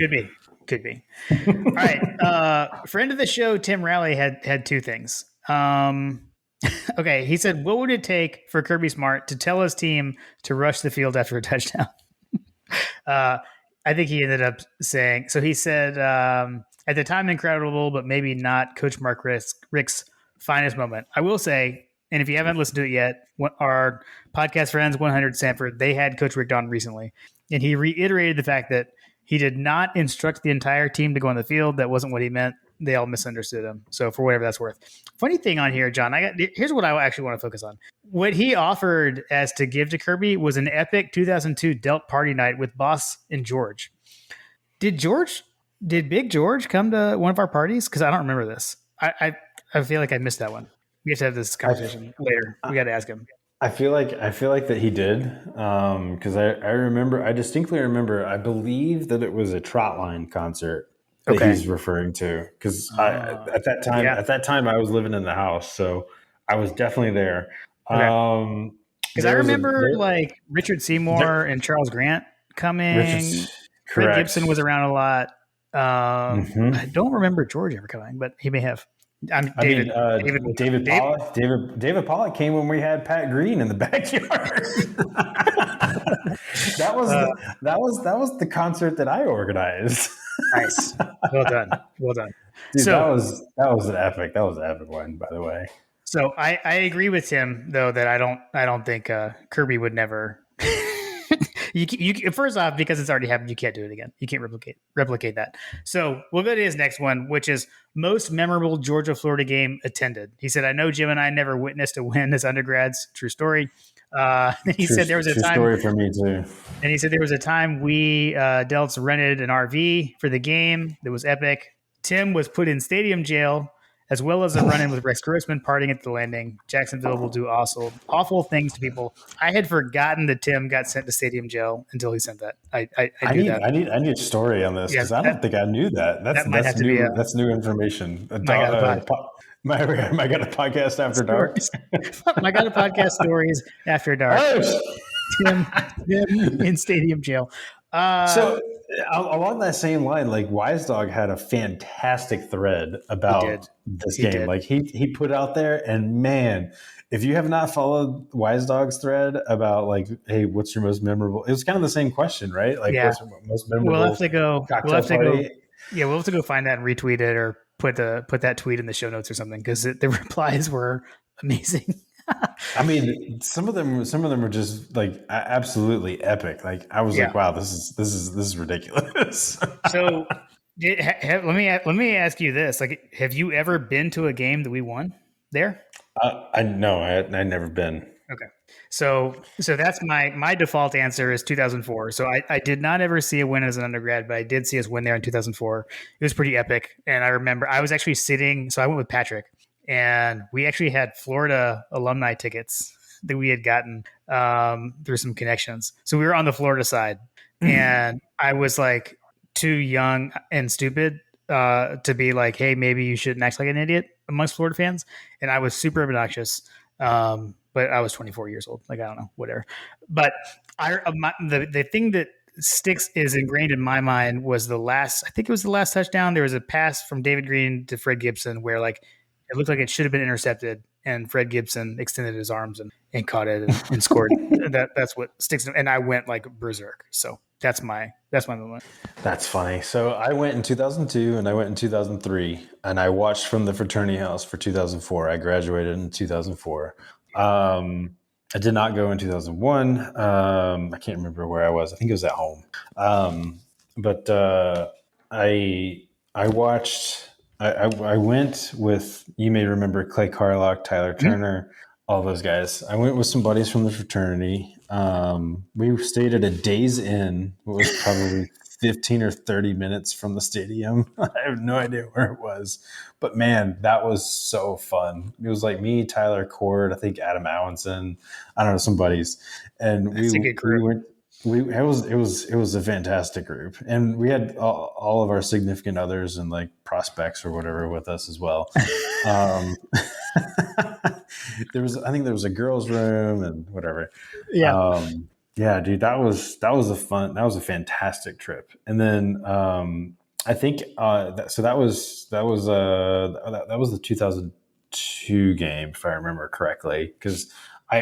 could be. All right, friend of the show, Tim Rowley had two things. Okay, he said, "What would it take for Kirby Smart to tell his team to rush the field after a touchdown?" I think he ended up saying. So he said. At the time, incredible, but maybe not Coach Mark Richt's finest moment. I will say, and if you haven't listened to it yet, our podcast friends, 100 Sanford, they had Coach Richt on recently, and he reiterated the fact that he did not instruct the entire team to go on the field. That wasn't what he meant. They all misunderstood him. So for whatever that's worth. Funny thing on here, John, here's what I actually want to focus on. What he offered as to give to Kirby was an epic 2002 Delt party night with Boss and George. Did Big George come to one of our parties? Because I don't remember this. I feel like I missed that one. We have to have this conversation later. We got to ask him. I feel like that he did because I distinctly remember. I believe that it was a Trotline concert that he's referring to because at that time I was living in the house, so I was definitely there. Because I remember like Richard Seymour and Charles Grant coming. Fred Gibson was around a lot. I don't remember George ever coming, but he may have. David Pollock came when we had Pat Green in the backyard. that was the concert that I organized. Nice, well done. Dude, so that was an epic one, by the way. So I agree with him though that I don't think Kirby would never. You first off, because it's already happened, you can't do it again. You can't replicate that. So we'll go to his next one, which is most memorable Georgia-Florida game attended. He said, "I know Jim and I never witnessed a win as undergrads. True story." He said there was a time. True story for me too. And he said there was a time we Delts rented an RV for the game that was epic. Tim was put in stadium jail, as well as a run-in with Rex Grossman partying at the Landing. Jacksonville will do awful things to people. I had forgotten that Tim got sent to stadium jail until he sent that. I need a story on this because I don't think I knew that. That's new information. I got a podcast after dark. I got a podcast stories after dark. Tim in stadium jail. So along that same line, like Wise Dog had a fantastic thread about this game. Like he put out there, and man, if you have not followed Wise Dog's thread about like, hey, what's your most memorable? It was kind of the same question, right? Like, what's your most memorable? We'll have to go. Yeah, we'll have to go find that and retweet it, or put that tweet in the show notes or something because the replies were amazing. I mean, some of them were just like absolutely epic. Like I was like, Yeah. wow, this is ridiculous. So let me ask you this: like, have you ever been to a game that we won there? I know I'd never been. Okay. So that's my default answer is 2004. So I did not ever see a win as an undergrad, but I did see us win there in 2004. It was pretty epic. And I remember I was actually sitting, so I went with Patrick, and we actually had Florida alumni tickets that we had gotten through some connections. So we were on the Florida side, and I was like too young and stupid to be like, hey, maybe you shouldn't act like an idiot amongst Florida fans. And I was super obnoxious. But I was 24 years old. Like, I don't know, whatever. But the thing that sticks is ingrained in my mind was I think it was the last touchdown. There was a pass from David Green to Fred Gibson where like it looked like it should have been intercepted, and Fred Gibson extended his arms and caught it and scored. That's what sticks. And I went like berserk. So that's my moment. That's funny. So I went in 2002 and I went in 2003, and I watched from the fraternity house for 2004. I graduated in 2004. I did not go in 2001. I can't remember where I was. I think it was at home. But I watched. I went with, you may remember, Clay Carlock, Tyler Turner, all those guys. I went with some buddies from the fraternity. We stayed at a Days Inn. It was probably 15 or 30 minutes from the stadium. I have no idea where it was, but man, that was so fun. It was like me, Tyler Cord, I think Adam Allenson, I don't know, some buddies. And That's a good group. it was a fantastic group, and we had all of our significant others and like prospects or whatever with us as well. I think there was a girls' room and whatever. Yeah. Yeah, dude, that was a fantastic trip. And then I think that was the 2002 game, if I remember correctly, because I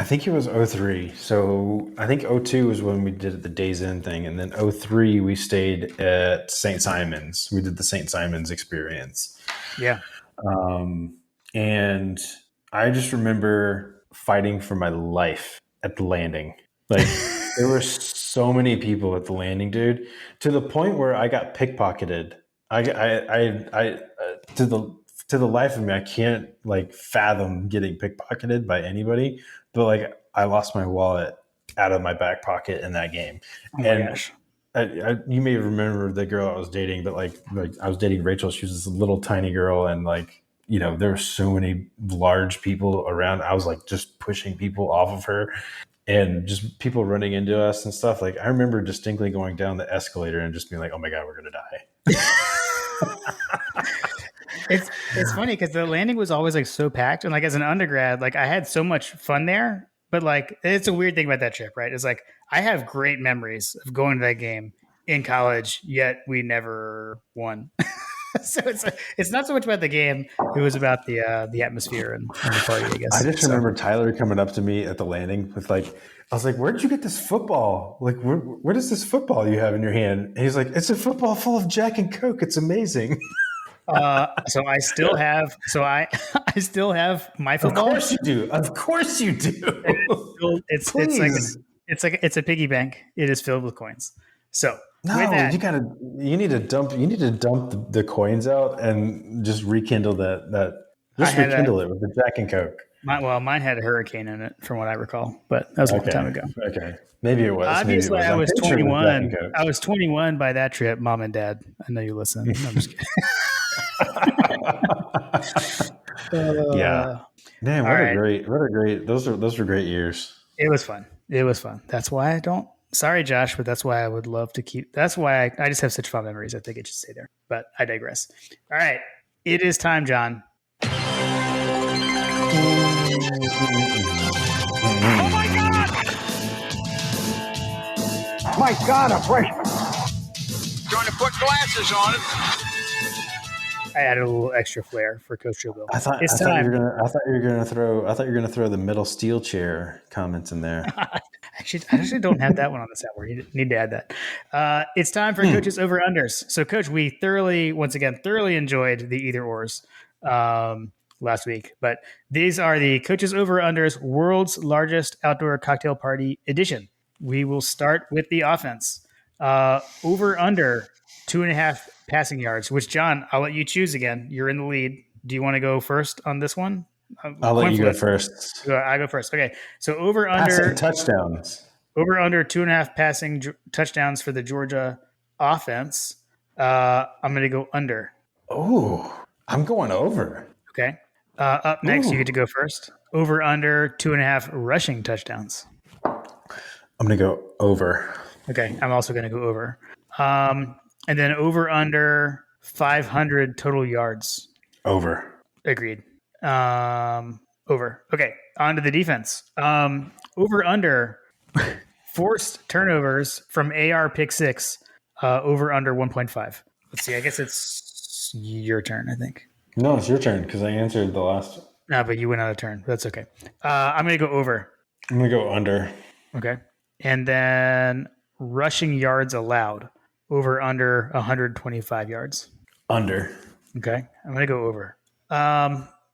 think it was 03. So I think 02 was when we did the Days Inn thing, and then 03 we stayed at St. Simon's. We did the St. Simon's experience. Yeah. And I just remember fighting for my life at the landing. Like there were so many people at the landing, dude, to the point where I got pickpocketed. To the life of me, I can't like fathom getting pickpocketed by anybody. But like I lost my wallet out of my back pocket in that game. Oh my gosh. You may remember the girl I was dating, but like I was dating Rachel. She was this little tiny girl, and like, you know, there were so many large people around. I was like just pushing people off of her, and just people running into us and stuff. Like I remember distinctly going down the escalator and just being like, "Oh my god, we're gonna die." It's funny because the landing was always like so packed, and like as an undergrad, like I had so much fun there. But like it's a weird thing about that trip, right? It's like I have great memories of going to that game in college, yet we never won. So it's not so much about the game; it was about the atmosphere and the party, I guess. I just remember Tyler coming up to me at the landing with like, I was like, "Where did you get this football? Like, what is this football you have in your hand?" And he's like, "It's a football full of Jack and Coke. It's amazing." So I still have. So I still have my football. Of course you do. Of course you do. It's a piggy bank. It is filled with coins. So no, you need to dump the coins out and just rekindle that. Just rekindle it with the Jack and Coke. Mine had a hurricane in it, from what I recall, but that was a long time ago. Okay, maybe it was. Obviously, I was 21. I was 21 by that trip. Mom and Dad, I know you listen. I'm just kidding. Yeah, man, what a great. Those were great years. It was fun. That's why I don't. Sorry, Josh, but that's why I would love to keep. That's why I just have such fond memories. I think it should stay there. But I digress. All right, it is time, John. Oh my God! My God, a freshman. Trying to put glasses on it. I added a little extra flair for Coach Joe Bill. I thought you were gonna throw the middle steel chair comments in there. I actually don't have that one on the soundboard. You need to add that. It's time for Coach's over unders. So, Coach, we thoroughly enjoyed the either ors. last week. But these are the Coaches Over Unders World's Largest Outdoor Cocktail Party Edition. We will start with the offense. Over under 2.5 passing yards, which, John, I'll let you choose again. You're in the lead. Do you want to go first on this one? I'll let you go first. I go first. Okay. So over Passing under touchdowns. Over under 2.5 passing touchdowns for the Georgia offense. I'm going to go under. Oh, I'm going over. Okay. Up next, you get to go first. Over under 2.5 rushing touchdowns. I'm going to go over. Okay. I'm also going to go over. And then over under 500 total yards. Over. Agreed. Over. Okay. On to the defense. Over under forced turnovers from AR pick six. Over under 1.5. Let's see. I guess it's your turn, I think. No, it's your turn because I answered the last. No, but you went out of turn. That's okay. I'm going to go over. I'm going to go under. Okay. And then rushing yards allowed. Over under 125 yards. Under. Okay. I'm going to go over.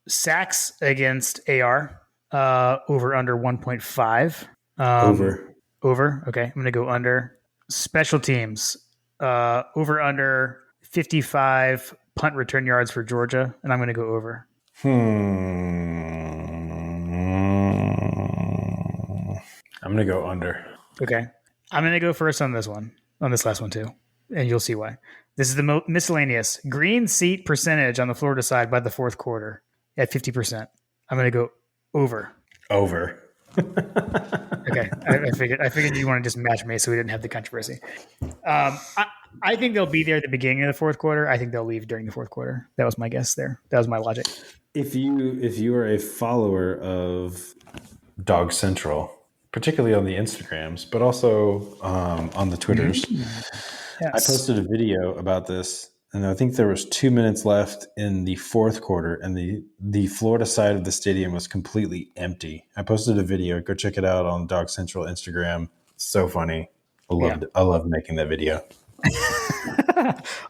Sacks against AR. Over under 1.5. Over. Over. Okay. I'm going to go under. Special teams. Over under 55 punt return yards for Georgia. And I'm going to go over. I'm going to go under. Okay. I'm going to go first on this one. On this last one too. And you'll see why. This is the miscellaneous. Green seat percentage on the Florida side by the fourth quarter at 50%. I'm going to go over. Over. Okay. I figured you want to just match me so we didn't have the controversy. I think they'll be there at the beginning of the fourth quarter. I think they'll leave during the fourth quarter. That was my guess there. That was my logic. If you are a follower of Dog Central, particularly on the Instagrams, but also on the Twitters, Yes. I posted a video about this, and I think there was 2 minutes left in the fourth quarter, and the Florida side of the stadium was completely empty. I posted a video. Go check it out on Dog Central Instagram. It's so funny. I loved making that video.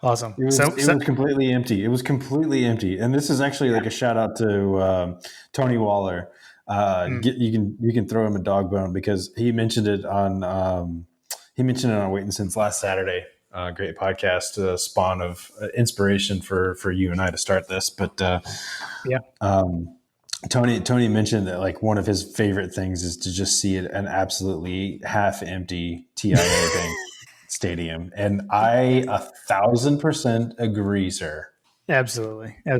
Awesome. It was completely empty. It was completely empty. And this is actually like a shout out to Tony Waller. You can throw him a dog bone because he mentioned it on Wait and Since last Saturday. Great podcast, spawn of inspiration for you and I to start this. But Tony mentioned that like one of his favorite things is to just see an absolutely half empty TIA Bank stadium, and I 1,000% agree, sir. Absolutely. I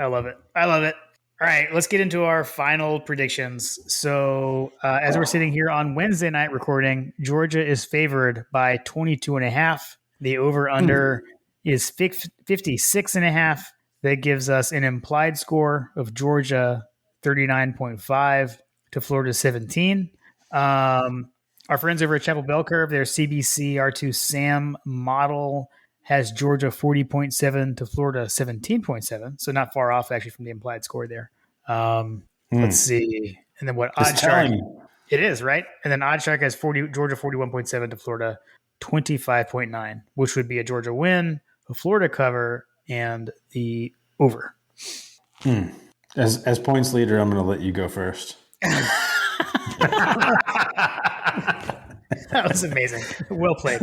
love it. All right, let's get into our final predictions. So as we're sitting here on Wednesday night recording, Georgia is favored by 22.5. The over-under is 56.5. That gives us an implied score of Georgia 39.5 to Florida 17. Our friends over at Chapel Bell Curve, their CBC R2 SAM model has Georgia 40.7 to Florida 17.7. So not far off actually from the implied score there. Let's see. And then what OddsShark? It is, right? And then OddsShark has Georgia 41.7 to Florida 25.9, which would be a Georgia win, a Florida cover, and the over. As points leader, I'm going to let you go first. That was amazing. Well played.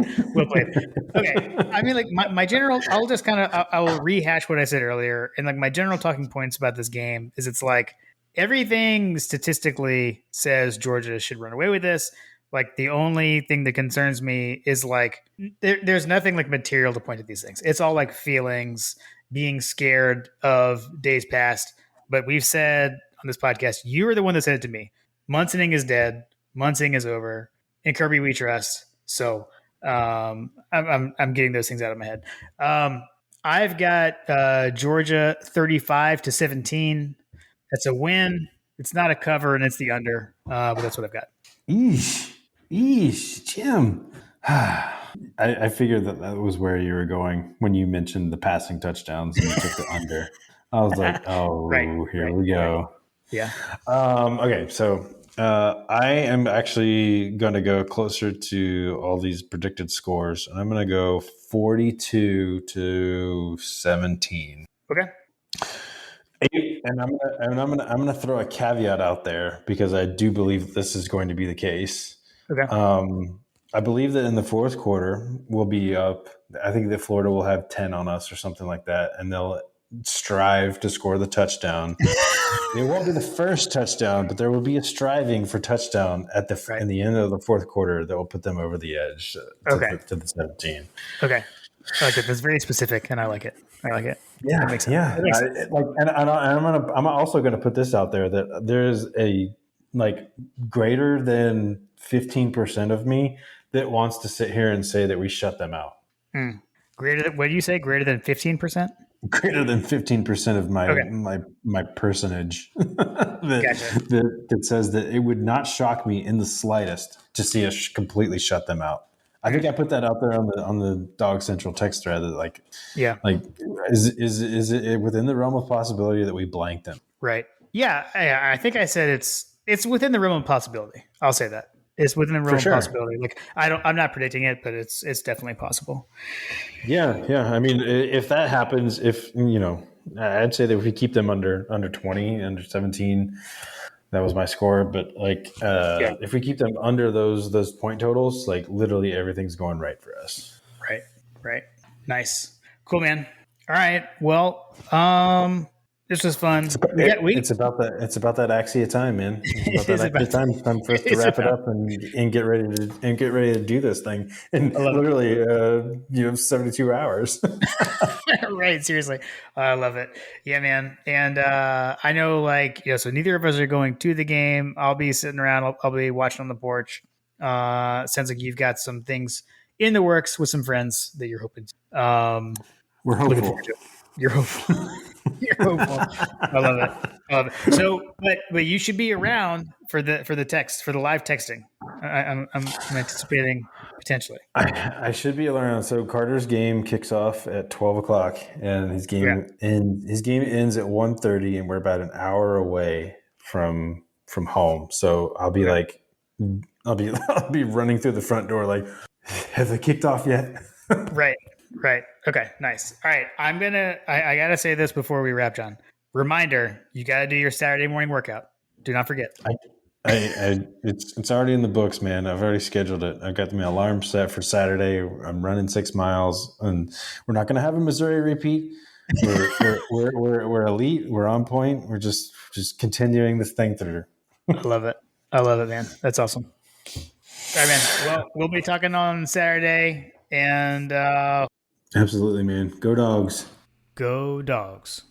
Okay. I mean, like my general, I'll just kind of, I will rehash what I said earlier. And like my general talking points about this game is it's like everything statistically says Georgia should run away with this. Like the only thing that concerns me is like, there's nothing like material to point at these things. It's all like feelings, being scared of days past. But we've said on this podcast, you were the one that said it to me. Munsoning is dead. Munsoning is over. In Kirby we trust. So I'm getting those things out of my head. I've got Georgia 35-17. That's a win. It's not a cover, and it's the under. But that's what I've got. Eesh, Jim. I figured that was where you were going when you mentioned the passing touchdowns and you took the under. I was like, here we go. Yeah. Okay, so I am actually going to go closer to all these predicted scores. I'm going to go 42-17. Okay. I'm gonna throw a caveat out there because I do believe this is going to be the case. Okay. I believe that in the fourth quarter we'll be up. I think that Florida will have 10 on us or something like that, and they'll strive to score the touchdown. It won't be the first touchdown, but there will be a striving for touchdown in the end of the fourth quarter that will put them over the edge to the 17. Okay. I like it. That's very specific, and I like it. Yeah, That makes sense. yeah. That makes sense. I'm also gonna put this out there that there's a greater than 15% of me that wants to sit here and say that we shut them out. Greater than, what do you say? Greater than 15%? Greater than 15% of my personage that says that it would not shock me in the slightest to see us completely shut them out. I think I put that out there on the Dog Central text thread that is it within the realm of possibility that we blank them? Right. Yeah. I think I said it's within the realm of possibility. I'll say that. It's within the realm of possibility. I'm not predicting it, but it's definitely possible. Yeah. I mean, if that happens, I'd say that if we keep them under 20, under 17, that was my score. But if we keep them under those point totals, literally everything's going right for us. Right. Nice. Cool, man. All right. Well, this was fun. It's about that Axia time, man. It's about that Axia time. It's time for us to wrap it up and get ready to do this thing in literally 72 hours. Right. Seriously. I love it. Yeah, man. And I know so neither of us are going to the game. I'll be sitting around. I'll be watching on the porch. Sounds like you've got some things in the works with some friends that you're hoping to. We're hopeful. You're hopeful. You're hopeful. I love it. So, but you should be around for the live texting. I'm anticipating potentially. I should be around. So Carter's game kicks off at 12 o'clock, and his game ends at 1:30, and we're about an hour away from home. So I'll be I'll be running through the front door have they kicked off yet? Right. Okay. Nice. All right. I gotta say this before we wrap, John. Reminder: you gotta do your Saturday morning workout. Do not forget. It's already in the books, man. I've already scheduled it. I've got my alarm set for Saturday. I'm running 6 miles, and we're not going to have a Missouri repeat. We're elite. We're on point. We're just continuing this thing through. I love it, man. That's awesome. All right, man. Well, we'll be talking on Saturday, and absolutely, man. Go Dogs. Go Dogs.